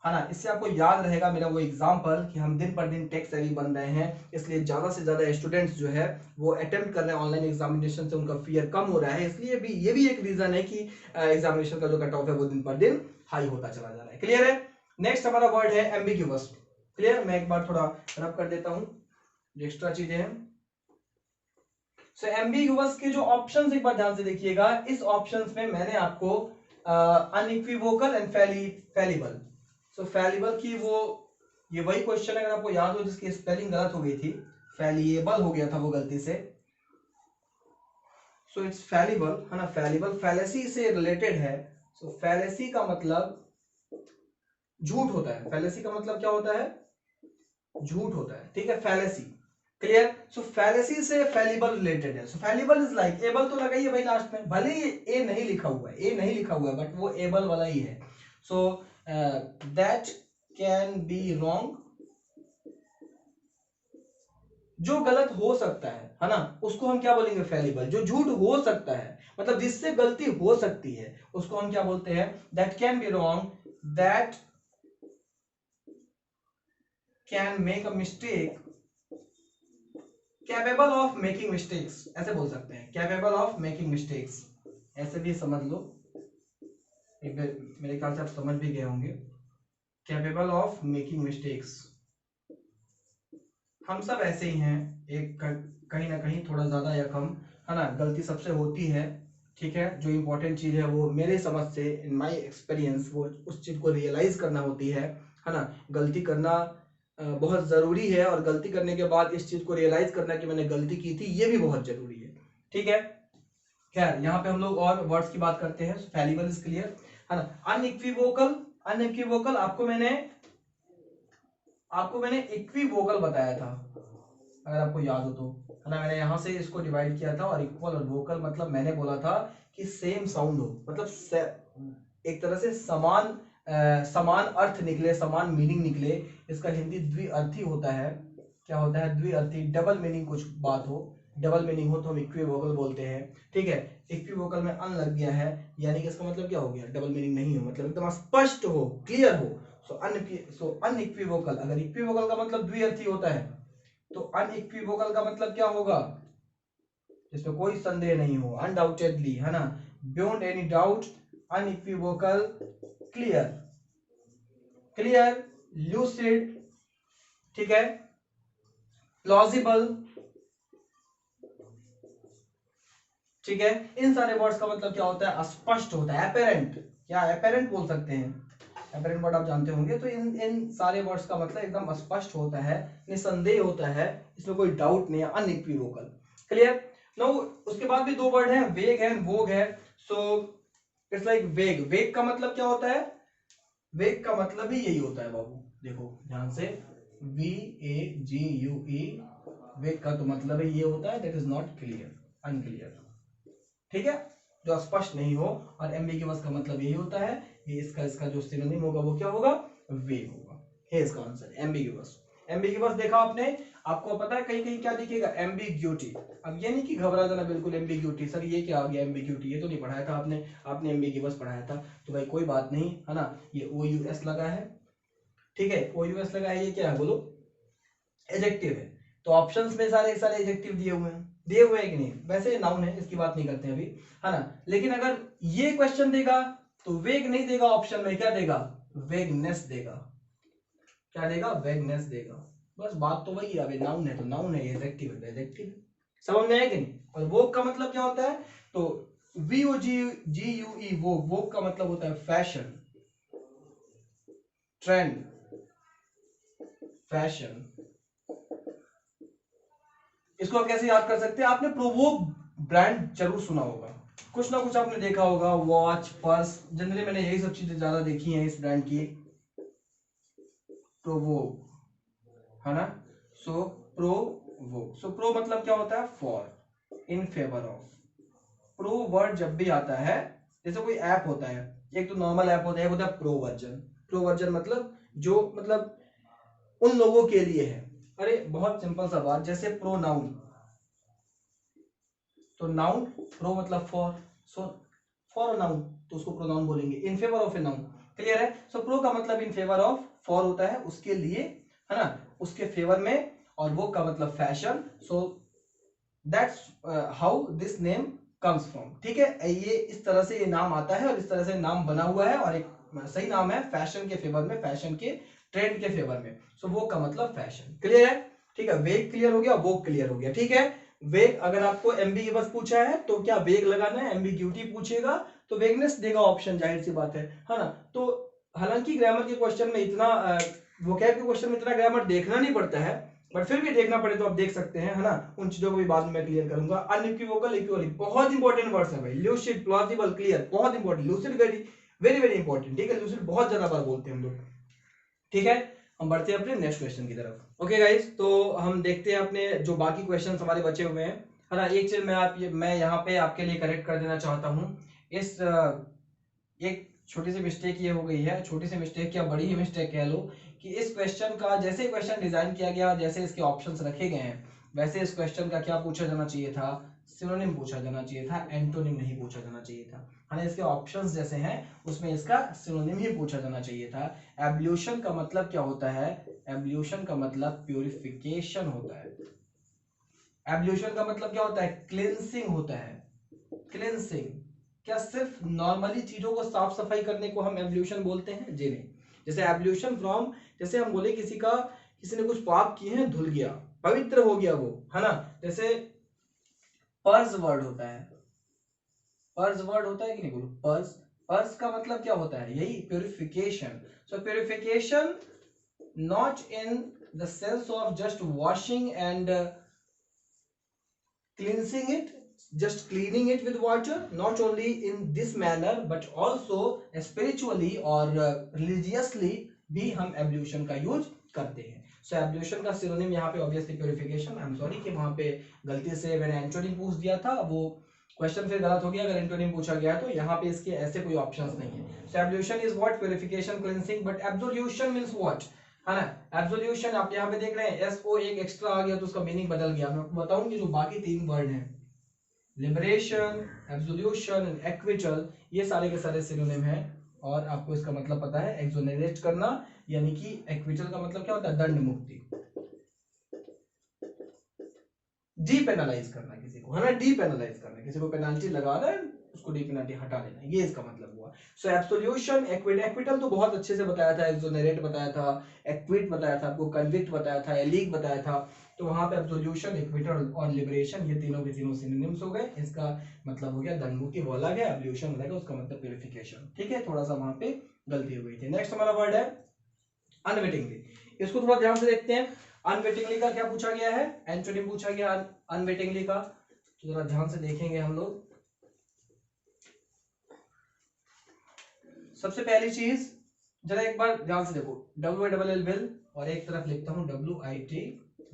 है ना। इससे आपको याद रहेगा मेरा वो एग्जांपल कि हम दिन पर दिन टेक सेवी बन रहे हैं, इसलिए ज्यादा से ज्यादा स्टूडेंट्स जो है वो अटेम्प्ट कर रहे हैं ऑनलाइन एग्जामिनेशन से, उनका फियर कम हो रहा है। इसलिए भी ये भी एक रीजन है कि एग्जामिनेशन का जो कट ऑफ है वो दिन पर दिन हाई होता चला जा रहा है। क्लियर है? नेक्स्ट हमारा वर्ड है एम्बिग्यूअस। क्लियर? मैं एक बार थोड़ा रब कर देता हूं, जो एक्स्ट्रा चीजें हैं। सो एम्बिग्यूअस के जो ऑप्शंस एक बार ध्यान से देखिएगा। इस ऑप्शंस में मैंने आपको अनइक्विवोकल एंड फैलिबल, सो फैलिबल की वो, ये वही क्वेश्चन अगर आपको याद हो जिसकी स्पेलिंग गलत हो गई थी, फैलिएबल हो गया था वो गलती से। सो इट्स फैलिबल, है ना। फैलिबल फैलेसी से रिलेटेड है। सो फैलेसी का मतलब झूठ होता है। फैलेसी का मतलब क्या होता है? झूठ होता है। ठीक है? फैलेसी। क्लियर? सो फैलेसी से फैलिबल रिलेटेड है। सो फैलिबल इज लाइक, एबल तो लगाइए भाई लास्ट में, भले ही ए नहीं लिखा हुआ है, ए नहीं लिखा हुआ है, बट वो एबल वाला ही है। So that can be wrong, जो गलत हो सकता है ना, उसको हम क्या बोलेंगे? फैलिबल। जो झूठ हो सकता है, मतलब जिससे गलती हो सकती है, उसको हम क्या बोलते हैं? That can be wrong, that can make a mistake, capable of making mistakes, ऐसे बोल सकते हैं, कैपेबल ऑफ मेकिंग मिस्टेक्स, ऐसे भी समझ लो। एक मेरे ख्याल से आप समझ भी गए होंगे, कैपेबल ऑफ मेकिंग मिस्टेक्स। हम सब ऐसे ही हैं, एक कहीं ना कहीं थोड़ा ज्यादा या कम, है ना, गलती सबसे होती है। ठीक है? जो इंपॉर्टेंट चीज है वो मेरे समझ से, इन माय एक्सपीरियंस, वो उस चीज को रियलाइज करना होती है ना। गलती करना बहुत जरूरी है, और गलती करने के बाद इस चीज को रियलाइज करना कि मैंने गलती की थी, ये भी बहुत जरूरी है। ठीक है? खैर, यहाँ पे हम लोग और वर्ड्स की बात करते हैं। फैलिबल इज क्लियर, है ना। अनइक्विवोकल, अनइक्विवोकल आपको मैंने इक्विवोकल बताया था, अगर आपको याद हो तो, है ना। मैंने यहाँ से इसको डिवाइड किया था, और इक्वल और वोकल मतलब मैंने बोला था कि सेम साउंड हो, मतलब एक तरह से समान अर्थ निकले, समान मीनिंग निकले। इसका हिंदी द्विअर्थी होता है। क्या होता है? द्विअर्थी। डबल मीनिंग कुछ बात हो, डबल मीनिंग हो तो हम इक्विवोकल बोलते हैं। ठीक है, इक्विवोकल में अन लग गया है, यानी कि इसका मतलब क्या हो गया? डबल मीनिंग नहीं हो, मतलब एकदम स्पष्ट हो, क्लियर हो। सो अनइक्विवोकल। अगर इक्विवोकल का मतलब द्विअर्थी होता है तो अनइक्विवोकल का मतलब क्या होगा? इसमें कोई संदेह नहीं हो, अनडाउटेडली, है ना, beyond any doubt, unequivocal, clear, clear, lucid, ठीक है, प्लॉजिबल, ठीक है। इन सारे वर्ड्स का मतलब क्या होता है? स्पष्ट होता है, एपेरेंट, क्या एपेरेंट बोल सकते हैं, एपेरेंट वर्ड आप जानते होंगे। तो इन सारे वर्ड्स का मतलब एकदम स्पष्ट होता है, निसंदेह होता है, इसमें कोई डाउट नहीं है, अनइक्विवोकल, क्लियर। नो, उसके बाद भी दो वर्ड है, वेग एंड वोग है। सो इट्स लाइक वेग। वेग का मतलब क्या होता है? वेग का मतलब ही यही होता है बाबू, देखो ध्यान से, VAGUE, वेग का तो मतलब ही ये होता है, that is not clear, unclear, ठीक है, जो स्पष्ट नहीं हो। और एम्बिगुअस का मतलब यही होता है, ये इसका जो सिनोनिम होगा वो क्या होगा? वेग होगा। है इसका आंसर एम्बिगुअस। एम्बिगुअस देखा आपने, आपको पता है कहीं कहीं क्या दिखेगा? एम्बिग्यूटी। अब ये नहीं कि घबरा जाना बिल्कुल, एम्बिग्यूटी सर ये क्या आ गया एम्बिग्यूटी, ये तो नहीं पढ़ाया था आपने, आपने एम्बिगुअस पढ़ाया था। तो भाई कोई बात नहीं, है ना। ये OUS लगा है, ठीक है, OUS लगा है, ये क्या है बोलो? एडजेक्टिव है। तो ऑप्शंस में सारे सारे एडजेक्टिव दिए हुए हैं कि नहीं? वैसे नाउन है, इसकी बात नहीं करते अभी, है ना। लेकिन अगर ये क्वेश्चन देगा तो वेग नहीं देगा, ऑप्शन में क्या देगा? वेगनेस देगा। क्या देगा? वेगनेस देगा। बस बात तो वही है, अभी नाउन है तो नाउन है, एडजेक्टिव है तो एडजेक्टिव है। समझ में आया कि नहीं? और वोग का मतलब क्या होता है? तो VOGUE, वोग का मतलब होता है फैशन, ट्रेंड, फैशन। इसको आप कैसे याद कर सकते हैं? आपने प्रोवोग ब्रांड जरूर सुना होगा, कुछ ना कुछ आपने देखा होगा, वॉच, पर्स, जनरली मैंने यही सब चीजें ज्यादा देखी हैं इस ब्रांड की, प्रोवोग, है ना। सो प्रोवोग, सो प्रो मतलब क्या होता है? For, in favour of. Pro word जब भी आता है, जैसे कोई ऐप होता है, एक तो नॉर्मल ऐप होता है, एक होता है प्रो वर्जन। प्रो वर्जन मतलब जो, मतलब उन लोगों के लिए है। अरे बहुत सिंपल सा बात, जैसे प्रोनाउन, तो नाउन, प्रो मतलब for, so for a noun तो उसको प्रोनाउन बोलेंगे, in favour of a noun, clear है। सो प्रो का मतलब इन फेवर ऑफ, फॉर होता है उसके लिए, है ना, उसके फेवर में, और वो का मतलब fashion. So that's how this name comes from, ठीक है। ये इस तरह से ये नाम आता है, और इस तरह से नाम बना हुआ है, और एक सही नाम है फैशन के फेवर में, फैशन के ट्रेंड के फेवर में। सो वो का मतलब फैशन, क्लियर है, ठीक है। वेग क्लियर हो गया, वो क्लियर हो गया, ठीक है। वेग, अगर आपको एम्बिगियस पूछा है तो क्या वेग लगाना है, एम्बिग्यूटी पूछेगा तो वेगनेस देगा ऑप्शन, जाहिर सी बात है ना। तो हालांकि ग्रामर के क्वेश्चन में इतना, वोकैब के क्वेश्चन में इतना ग्रामर देखना नहीं पड़ता है, बट फिर भी देखना पड़े तो आप देख सकते हैं, है ना। उन चीजों को भी बाद में मैं क्लियर करूंगा। अनइक्विवोकल, इक्विवोकल बहुत इंपॉर्टेंट वर्ड्स है भाई। ल्यूसिड, प्लॉजिबल, क्लियर बहुत important. Lucid very very very important, ठीक है। लूसिड बहुत ज्यादा बार बोलते हैं हम लोग, ठीक है। हम बढ़ते हैं अपने नेक्स्ट क्वेश्चन की तरफ। ओके गाइस, तो हम देखते हैं अपने जो बाकी क्वेश्चन हमारे बचे हुए हैं, है ना। एक चीज मैं यहाँ पे आपके लिए करेक्ट कर देना चाहता हूँ। इस एक छोटी सी मिस्टेक ये हो गई है, छोटी सी मिस्टेक क्या, बड़ी ही मिस्टेक कह लो, कि इस क्वेश्चन का जैसे क्वेश्चन डिजाइन किया गया, जैसे इसके ऑप्शंस रखे गए हैं, वैसे इस क्वेश्चन का क्या पूछा जाना चाहिए था? सिनोनिम पूछा जाना चाहिए था, एंटोनिम नहीं पूछा जाना चाहिए था, है ना। इसके ऑप्शंस जैसे हैं उसमें इसका सिनोनिम ही पूछा जाना चाहिए था। एब्ल्यूशन का मतलब क्या होता है? एब्ल्यूशन का मतलब प्यूरिफिकेशन होता है। एब्ल्यूशन का मतलब क्या होता है? क्लिनसिंग होता है, क्लिनसिंग। क्या सिर्फ नॉर्मली चीजों को साफ सफाई करने को हम एब्ल्यूशन बोलते हैं? जी नहीं। जैसे एब्ल्यूशन फ्रॉम, जैसे हम बोले किसी ने कुछ पाप किए हैं, धुल गया, पवित्र हो गया वो, है ना। जैसे पर्स वर्ड होता है, पर्स वर्ड होता है कि नहीं बोलो, पर्स। पर्स का मतलब क्या होता है? यही purification. So purification not in the sense of just washing and cleansing it, just cleaning it with water, not only in this manner but also spiritually और religiously भी हम एब्ल्यूशन का यूज करते हैं। सो एब्ल्यूशन का सिनोनिम यहाँ पे obviously purification. I am sorry कि वहां पे गलती से मैंने एंटोनिम पूछ दिया था, वो क्वेश्चन फिर गलत हो गया अगर एंटोनिम पूछा गया तो। यहाँ पे इसके ऐसे कोई ऑप्शंस नहीं है। So ablution is what? Purification, cleansing. But absolution means what, है ना। एब्सोल्यूशन आप यहाँ पे देख रहे हैं एसओ एक एक्स्ट्रा आ गया तो उसका मीनिंग बदल गया। मैं आपको बताऊं कि जो बाकी तीन वर्ड हैं लिबरेशन, एब्सोल्यूशन एंड एक्विटल, ये सारे के सारे सिनोनिम हैं। और आपको इसका मतलब पता है, एक्सोनरेट करना यानी कि एक्विटल का मतलब क्या होता है? दंड मुक्ति। डीपेनलाइज करना किसी को, है ना, डीपेनलाइज करना, किसी को पेनल्टी लगाना है उसको डीपेनल्टी हटा देना, ये इसका मतलब हुआ। सो एब्सोल्यूशन, एक्विटल तो बहुत अच्छे से बताया था, एक्सोनरेट बताया था, एक्विट बताया था आपको, कन्विक्ट बताया था, एलीग बताया था। तो वहां पे एब्सोल्यूशन, एक्विटल और लिबरेशन ये तीनों के तीनों सिनोनिम्स हो गए। इसका मतलब हो गया दंड मुक्ति, वो अलग है, एब्सोल्यूशन अलग है, उसका मतलब प्यूरिफिकेशन। ठीक है, थोड़ा सा वहां पे गलती हो गई थी। नेक्स्ट हमारा वर्ड है अनविटिंगली। इसको थोड़ा ध्यान से देखते हैं। अनविटिंगली का क्या पूछा गया है? एंटोनिम पूछा गया अनविटिंगली का, तो जरा ध्यान से देखेंगे हम लोग। सबसे पहली चीज जरा एक बार ध्यान से देखो, WILL विल और एक तरफ लिखता हूं WIT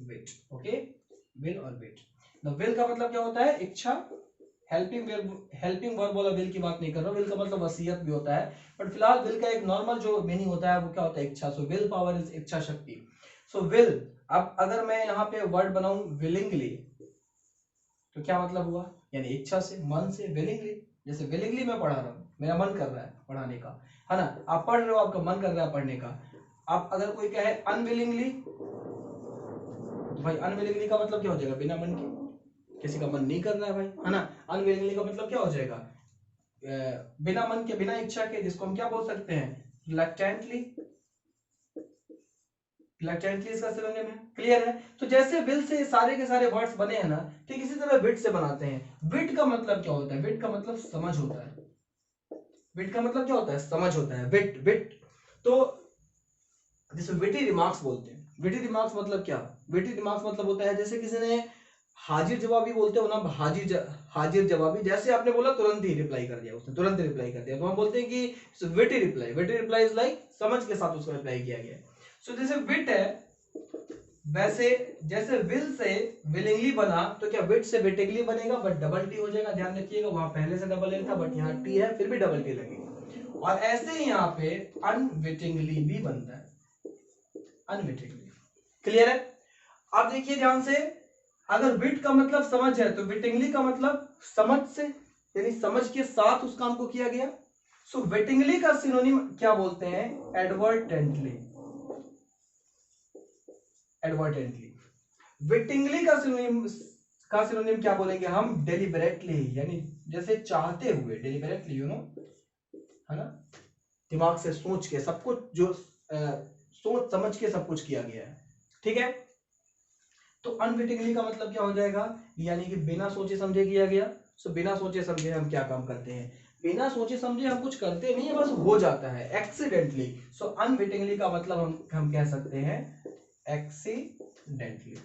विट। ओके, विल और विट। द विल का मतलब क्या होता है? इच्छा। हेल्पिंग वर्ब वाला विल की बात नहीं कर रहा हूं, विल का मतलब वसीयत भी होता है, बट फिलहाल विल का एक नॉर्मल जो मीनिंग होता है वो क्या होता है? इच्छा। सो विल पावर इज इच्छा शक्ति। सो विल, अब अगर मैं यहाँ पे वर्ड बनाऊं विलिंगली तो क्या मतलब हुआ? यानी इच्छा से, मन से, विलिंगली। जैसे विलिंगली मैं पढ़ा रहा हूं, मेरा मन कर रहा है पढ़ाने का, है ना। आप पढ़ रहे हो, आपका मन कर रहा है पढ़ने का। आप अगर कोई कहे अनविलिंगली तो भाई अनविलिंगली का मतलब क्या हो जाएगा? बिना मन के, किसी का मन नहीं कर रहा है भाई, है ना। अनविलिंगली का मतलब क्या हो जाएगा? बिना मन के, बिना इच्छा के, जिसको हम क्या बोल सकते हैं? रिलक्टेंटली। रिलक्टेंटली इसका सिनोनिम है। क्लियर है? तो जैसे विल से सारे के सारे वर्ड्स बने हैं ना, ठीक इसी तरह विट से बनाते हैं। विट का मतलब क्या होता है? विट का मतलब समझ होता है। विट का मतलब क्या होता है? समझ होता है। विट, विट तो जिसे विटी रिमार्क्स बोलते हैं। विटी रिमार्क्स मतलब क्या? विटी रिमार्क्स मतलब होता है जैसे किसी ने हाजिर जवाबी बोलते हो ना, हाजिर जवाबी, जैसे आपने बोला तुरंत ही रिप्लाई कर दिया, उसने तुरंत रिप्लाई कर दिया, तो हम बोलते हैं कि witty reply. Witty reply is like समझ के साथ उसका रिप्लाई किया गया। सो जैसे विट है, वैसे जैसे विल से विलिंगली बना तो क्या विट से विटिंगली बनेगा, बट डबल टी हो जाएगा। ध्यान रखिएगा, वहां पहले से डबल एल था बट यहाँ टी है, फिर भी डबल टी लगेगी। और ऐसे ही यहाँ पे अनविटिंगली भी बनता है, अनविटिंगली। क्लियर है? अब देखिए ध्यान से, अगर विट का मतलब समझ है तो विटिंगली का मतलब समझ से, यानी समझ के साथ उस काम को किया गया। सो विटिंगली का सिनोनिम क्या बोलते हैं? एडवर्टेंटली। एडवर्टेंटली। विटिंगली का सिनोनिम क्या बोलेंगे हम? डेलिबरेटली, यानी जैसे चाहते हुए, डेलिबरेटली, यू नो, है ना, दिमाग से सोच के सब कुछ, जो सोच समझ के सब कुछ किया गया है। ठीक है, तो अनविटिंगली का मतलब क्या हो जाएगा? यानी कि बिना सोचे समझे किया गया। सो बिना सोचे समझे हम क्या काम करते हैं? बिना सोचे समझे हम कुछ करते नहीं है, बस हो जाता है एक्सीडेंटली। सो अनविटिंगली का मतलब हम कह सकते हैं एक्सीडेंटली।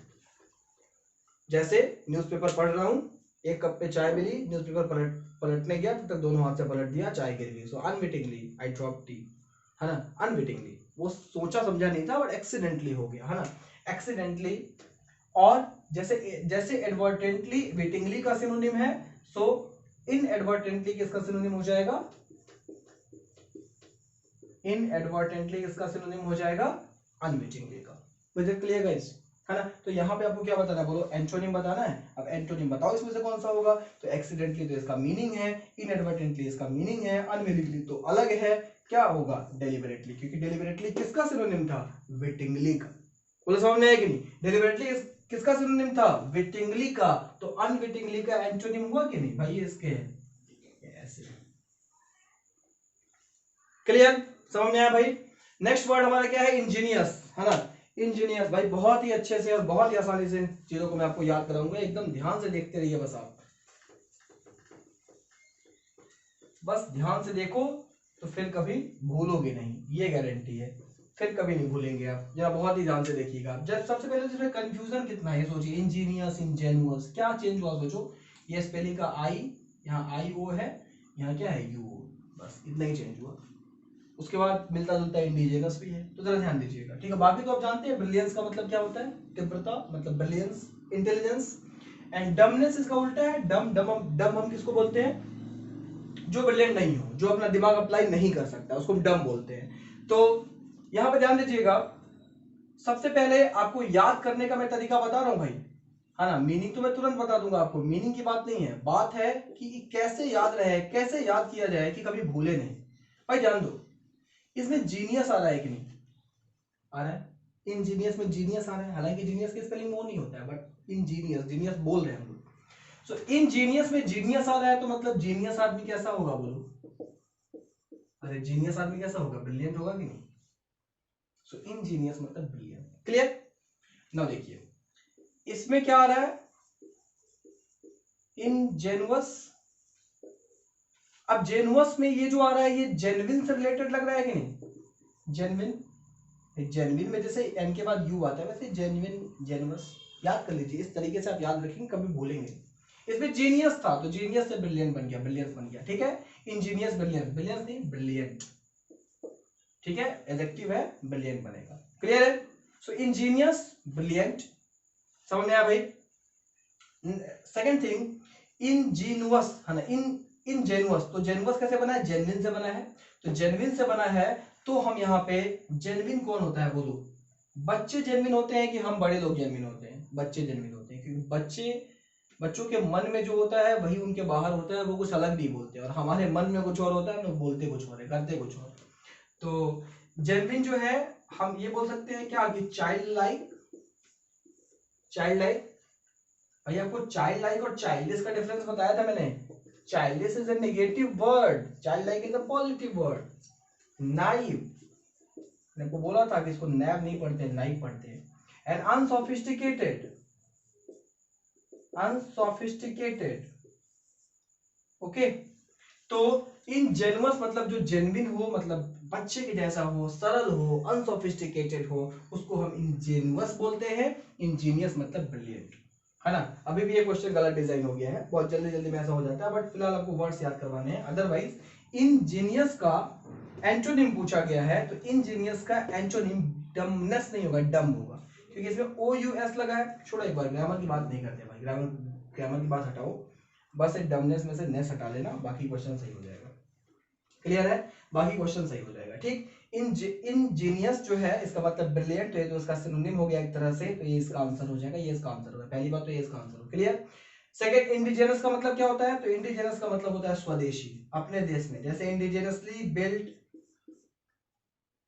जैसे न्यूज़पेपर पढ़ रहा हूं, एक कप पे चाय मिली, न्यूज़पेपर पलटने गया तो तक दोनों हाथ से पलट दिया, चाय गिर गई। सो अनविटिंगली आई ड्रॉप टी, है ना। अनविटिंगली, वो सोचा समझा नहीं था बट एक्सीडेंटली हो गया, है ना, एक्सीडेंटली। और जैसे जैसे एडवर्टेंटली विटिंगली का सिनोनिम है, सो इनएडवर्टेंटली किसका सिनोनिम हो जाएगा? इनएडवर्टेंटली इसका सिनोनिम हो जाएगा अनविटिंगली का। मुझे क्लियर गाइस, है ना। तो यहाँ पे आपको क्या बताना है? बोलो एंटोनिम बताना है। अब एंटोनिम बताओ इसमें से कौन सा होगा? तो एक्सीडेंटली तो इसका मीनिंग है, इनएडवर्टेंटली इसका मीनिंग है, अनविलिंगली तो अलग है। क्या होगा? डेलिबरेटली, क्योंकि डेलिबरेटली किसका सिनोनिम था? विटिंगली का। बोलो समझ में आया कि नहीं? डेलिबरेटली किसका सिनोनिम था? विटिंगली का। तो अनविटिंगली का एंटोनिम हुआ कि नहीं भाई? इसके ऐसे। क्लियर? समझ में आया भाई? नेक्स्ट वर्ड हमारा क्या है? इंजीनियस, है ना। इंजीनियस भाई बहुत ही अच्छे से और बहुत ही आसानी से चीजों को मैं आपको याद कराऊंगा, एकदम ध्यान से देखते रहिए बस आप, बस ध्यान से देखो तो फिर कभी भूलोगे नहीं, ये गारंटी है, फिर कभी नहीं भूलेंगे आप। जरा बहुत ही ध्यान से देखिएगा। जब सबसे पहले तो कंफ्यूजन कितना है सोचिए, इंजीनियस, इंजेनुअस, क्या चेंज हुआ सोचो। ये स्पेलिंग का आई, यहाँ आई ओ है, यहाँ क्या है? यू, बस इतना ही चेंज हुआ। उसके बाद मिलता जुलता इंडिजिनस भी है, तो जरा ध्यान दीजिएगा, ठीक है। बाकी तो आप जानते हैं ब्रिलियंस का मतलब क्या होता है, तीव्रता मतलब ब्रिलियंस, इंटेलिजेंस। एंड डमनेस इसका उल्टा है, डम डम डम हम किसको बोलते हैं, जो ब्रिलियंट नहीं हो, जो अपना दिमाग अप्लाई नहीं कर सकता, उसको डम बोलते हैं। तो यहां पे ध्यान दीजिएगा, सबसे पहले आपको याद करने का मैं तरीका बता रहा हूं भाई, है ना। मीनिंग तो मैं तुरंत बता दूंगा आपको, मीनिंग की बात नहीं है, बात है कि कैसे याद रहे, कैसे याद किया जाए कि कभी भूले नहीं। भाई ध्यान दो, इसमें जीनियस आ रहा है कि नहीं आ रहा है, इंजीनियस में जीनियस आ रहा है, हालांकि जीनियस की स्पेलिंग वो नहीं होता है, बट इंजीनियस, जीनियस बोल रहे हैं हम लोग। सो इंजीनियस में जीनियस आ रहा है, तो मतलब जीनियस आदमी कैसा होगा बोलो, अरे जीनियस आदमी कैसा होगा, ब्रिलियंट होगा कि नहीं। सो इंजीनियस मतलब ब्रिलियंट, क्लियर। ना देखिए इसमें क्या आ रहा है, इनजेनुअस। अब जेनुअस में ये जो आ रहा है, ये जेन्युइन से रिलेटेड लग रहा है कि नहीं, जेन्युइन, जेन्युइन में जैसे एन के बाद यू आता है, वैसे जेन्युइन, जेनुअस, याद कर लीजिए, इस तरीके से आप याद रखेंगे, कभी भूलेंगे। इसमें जीनियस था तो जीनियस से ब्रिलियंट बन गया, ब्रिलियंस बन गया, ठीक है। इंजीनियस ब्रिलियंस, ब्रिलियंस नहीं ब्रिलियंट, ठीक है, एडजेक्टिव है, ब्रिलियंट बनेगा, क्लियर है। सो इंजीनियस, ब्रिलियंट, समझ में आया भाई। सेकंड थिंग इनजीनुअस, है ना, इनजेनुअस, तो जेनुअस कैसे बना है, जेन्युइन से बना है, तो जेन्युइन से बना है, तो हम यहाँ पे जेन्युइन कौन होता है बोलो, बच्चे जेन्युइन होते हैं कि हम बड़े लोग जेन्युइन होते हैं, बच्चे जेन्युइन होते हैं, क्योंकि बच्चों के मन में जो होता है वही उनके बाहर होता है, वो कुछ अलग नहीं बोलते, और हमारे मन में कुछ और होता है, हम लोग बोलते कुछ और है, करते कुछ और। तो जेन्युइन जो है, हम ये बोल सकते हैं क्या कि चाइल्ड लाइक, चाइल्ड लाइक। भाई आपको चाइल्ड लाइक और चाइल्डिश का डिफरेंस बताया था मैंने, childish is a negative word, child like is a positive word. Naive, मैंने आपको बोला था कि इसको नैव नहीं पढ़ते, नाइव पढ़ते हैं। And unsophisticated, unsophisticated, okay. तो इनजेनुअस मतलब जो जेन्युइन हो, मतलब बच्चे के जैसा हो, सरल हो, अनसोफिस्टिकेटेड हो, उसको हम इंजेनुअस बोलते हैं। इंजीनियस मतलब ब्रिलियंट, है ना। अभी भी ये क्वेश्चन गलत डिजाइन हो गया है, बहुत जल्दी जल्दी में ऐसा हो जाता है, बट फिलहाल आपको वर्ड्स याद करवाने हैं। अदरवाइज इंजीनियस का एंटोनिम पूछा गया है, तो इंजीनियस का एंटोनिम डमनेस नहीं होगा, डम होगा, क्योंकि इसमें ओ यू एस लगा है। छोड़ो एक बार, ग्रामर की बात नहीं करते भाई, ग्रामर, ग्रामर की बात हटाओ, बस एक डमनेस में से नेस हटा लेना, बाकी क्वेश्चन सही हो जाएगा, क्लियर है, बाकी क्वेश्चन सही हो जाएगा, ठीक। इंजीनियस जो है इसका मतलब ब्रिलियंट, तो ये तो इसका सिनोनिम हो गया एक तरह से, तो ये इसका आंसर हो जाएगा, ये इसका आंसर होगा, पहली बात तो ये इसका आंसर हो, क्लियर। सेकंड, इंडिजिनस का मतलब क्या होता है, तो इंडिजिनस का मतलब होता है स्वदेशी, अपने देश में, जैसे indigenously built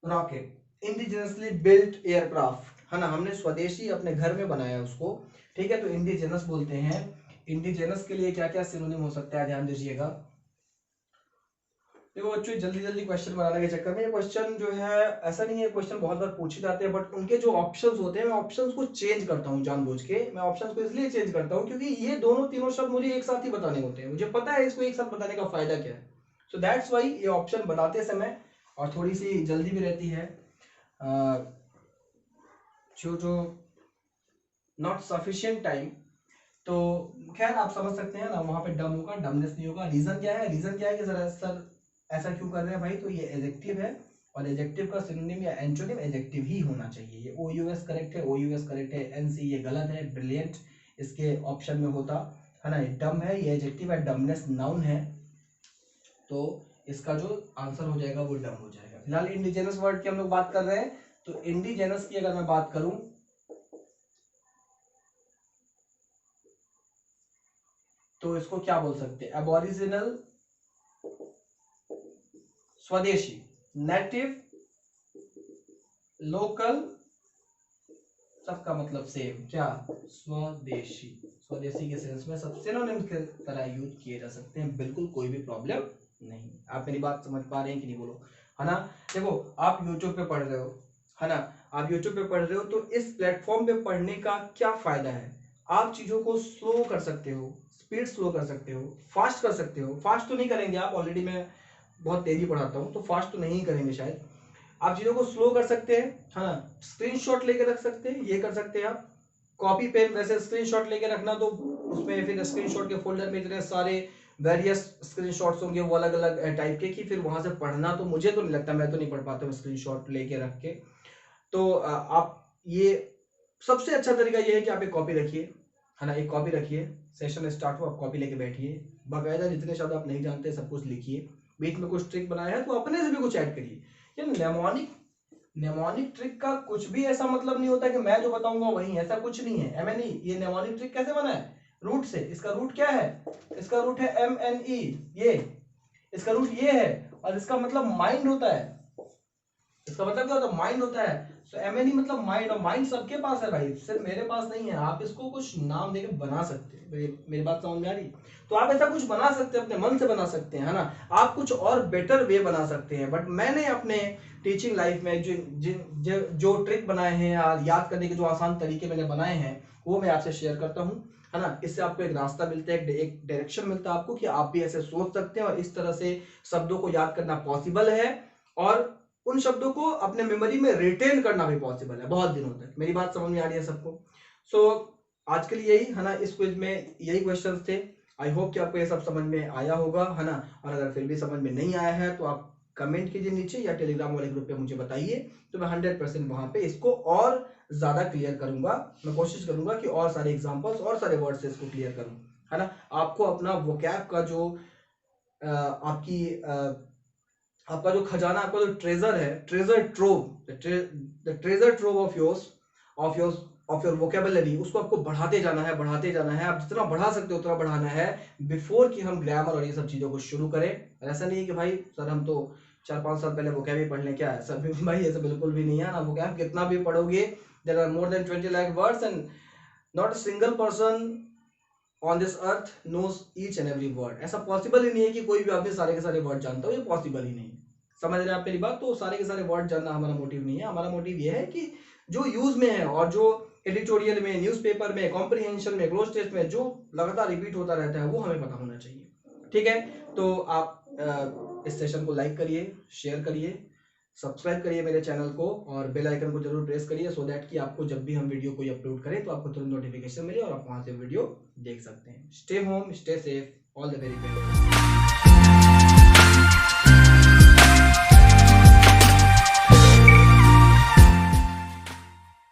rocket, indigenously built aircraft, है ना, हमने स्वदेशी अपने घर में बनाया उसको, ठीक है, तो इंडिजिनस बोलते हैं। इंडिजिनस के लिए क्या क्या सिनोनिम हो सकता है, ध्यान दीजिएगा। देखो बच्चों, जल्दी जल्दी क्वेश्चन बनाने के चक्कर में, ये क्वेश्चन जो है, ऐसा नहीं है, क्वेश्चन बहुत बार पूछे जाते हैं, बट उनके जो ऑप्शंस होते हैं, मैं ऑप्शंस को चेंज करता हूँ जानबूझ के, मैं ऑप्शंस को इसलिए चेंज करता हूँ क्योंकि ये दोनों तीनों शब्द मुझे एक साथ ही बताने होते हैं, मुझे पता है इसको एक साथ बताने का फायदा क्या है। सो दैट्स वाई ये ऑप्शन बनाते समय, और थोड़ी सी जल्दी भी रहती है, जो नॉट सफिशियंट टाइम, तो खैर आप समझ सकते हैं ना, वहां पे डम होगा, डमनेस नहीं होगा। रीजन क्या है, रीजन क्या है कि सर ऐसा क्यों कर रहे हैं भाई, तो ये एडजेक्टिव है, और एडजेक्टिव का सिनोनिम या एंटोनिम एडजेक्टिव ही होना चाहिए। ये ओ यू एस करेक्ट है, ओ यू एस करेक्ट है, एन सी ये गलत है, ब्रिलियंट इसके ऑप्शन में होता, है ना। डम है, ये एडजेक्टिव है, डमनेस नाउन है, तो इसका जो आंसर हो जाएगा वो डम हो जाएगा। फिलहाल इंडिजिनस वर्ड की हम लोग बात कर रहे हैं, तो इंडिजिनस की अगर मैं बात करूं, तो इसको क्या बोल सकते हैं, एबोरिजिनल, स्वदेशी, नेटिव, लोकल, सबका मतलब सेम, क्या, स्वदेशी। स्वदेशी के सेंस में सब सिनोनिम की तरह यूज किए जा सकते हैं, बिल्कुल कोई भी प्रॉब्लम नहीं। आप मेरी बात समझ पा रहे हैं कि नहीं बोलो, है ना। देखो आप YouTube पे पढ़ रहे हो, है ना, आप YouTube पे पढ़ रहे हो, तो इस प्लेटफॉर्म पे पढ़ने का क्या फायदा है, आप चीजों को स्लो कर सकते हो, स्पीड स्लो कर सकते हो, फास्ट कर सकते हो। फास्ट तो नहीं करेंगे आप, ऑलरेडी मैं बहुत तेजी पढ़ाता हूँ, तो फास्ट तो नहीं करेंगे शायद, आप चीजों को स्लो कर सकते हैं, है ना, स्क्रीनशॉट लेके रख सकते हैं, ये कर सकते हैं आप। कॉपी पेन, वैसे स्क्रीनशॉट लेके रखना तो उसमें फिर स्क्रीनशॉट के फोल्डर में इतने सारे वेरियस स्क्रीनशॉट्स होंगे वो अलग अलग टाइप के, कि फिर वहां से पढ़ना तो मुझे तो नहीं लगता, मैं तो नहीं पढ़ पाता हूँ स्क्रीनशॉट लेके रख के। तो आप ये सबसे अच्छा तरीका ये है कि आप एक कॉपी रखिए, है ना, एक कॉपी रखिए, सेशन स्टार्ट हो आप कॉपी लेके बैठिए, बाकायदा जितने शब्द आप नहीं जानते सब कुछ लिखिए, बीच में कुछ ट्रिक बनाया है तो अपने से भी कुछ ऐड करिए। ये नेमोनिक ट्रिक का कुछ भी ऐसा मतलब नहीं होता कि मैं जो बताऊंगा वही, ऐसा कुछ नहीं है। MNE, ये नेमोनिक ट्रिक कैसे बना है? रूट से। इसका रूट क्या है? इसका रूट है MNE, ये इसका रूट ये है, और इसका मतलब माइंड होता है। इसका मतलब क्या होता है? माइंड होता है। तो MNE मतलब माइंड, और माइंड सबके पास है भाई, सिर्फ मेरे पास नहीं है। आप इसको कुछ नाम देके बना सकते हैं। मेरी बात समझ में आ रही? तो आप ऐसा कुछ बना सकते हैं, अपने मन से बना सकते हैं, है ना। आप कुछ और बेटर वे बना सकते हैं। बट मैंने अपने टीचिंग लाइफ में जो ट्रिक बनाए हैं या याद करने के जो आसान तरीके मैंने बनाए हैं वो मैं आपसे शेयर करता हूँ, है ना। इससे आपको एक रास्ता मिलता है, एक डायरेक्शन मिलता है आपको कि आप भी ऐसे सोच सकते हैं और इस तरह से शब्दों को याद करना पॉसिबल है, और उन शब्दों को अपने मेमोरी में रिटेन करना भी पॉसिबल है बहुत दिनों तक। मेरी बात समझ में आ रही है सबको? सो आज के लिए यही, है ना, इस क्विज में यही क्वेश्चंस थे। आई होप कि आपको ये सब समझ में आया होगा, है ना। और अगर फिर भी समझ में नहीं आया है तो आप कमेंट कीजिए नीचे, या टेलीग्राम वाले ग्रुप पे मुझे बताइए, तो मैं 100% वहां पे इसको और ज्यादा क्लियर करूंगा। मैं कोशिश करूंगा कि और सारे एग्जांपल्स और सारे वर्ड से इसको क्लियर करूं, है ना। आपको अपना वोकैब का जो आपका जो खजाना, आपका जो ट्रेजर है, treasure trove, the treasure trove of your vocabulary, उसको आपको बढ़ाते जाना है, बढ़ाते जाना है। आप जितना बढ़ा सकते हो उतना बढ़ाना है बिफोर कि हम ग्रामर और ये सब चीजों को शुरू करें। ऐसा नहीं है कि भाई सर हम तो 4-5 साल पहले वोकैब ही पढ़ लें, क्या है सर? भाई ऐसा बिल्कुल भी नहीं है ना। वोकैब कितना भी पढ़ोगे, there are more than 20 lakh words and not a single person on this earth knows each and every word. ऐसा पॉसिबल ही नहीं है कि कोई भी आदमी सारे के सारे वर्ड जानता हो, ये पॉसिबल ही नहीं। समझ रहे हैं आप मेरी बात? तो सारे के सारे वर्ड जानना हमारा मोटिव नहीं है। हमारा मोटिव ये है कि जो यूज में है और जो एडिटोरियल में, न्यूज़पेपर में, कॉम्प्रिहेंशन में, क्लोज टेस्ट में जो लगातार रिपीट होता रहता है वो हमें पता होना चाहिए। ठीक है, तो आप इस सेशन को लाइक करिए, शेयर करिए, सब्सक्राइब करिए मेरे चैनल को, और बेल आइकन को जरूर प्रेस करिए, सो दैट कि आपको जब भी हम वीडियो कोई अपलोड करें तो आपको तुरंत नोटिफिकेशन मिले और आप वहां से वीडियो देख सकते हैं। Stay home, stay safe, all the very best.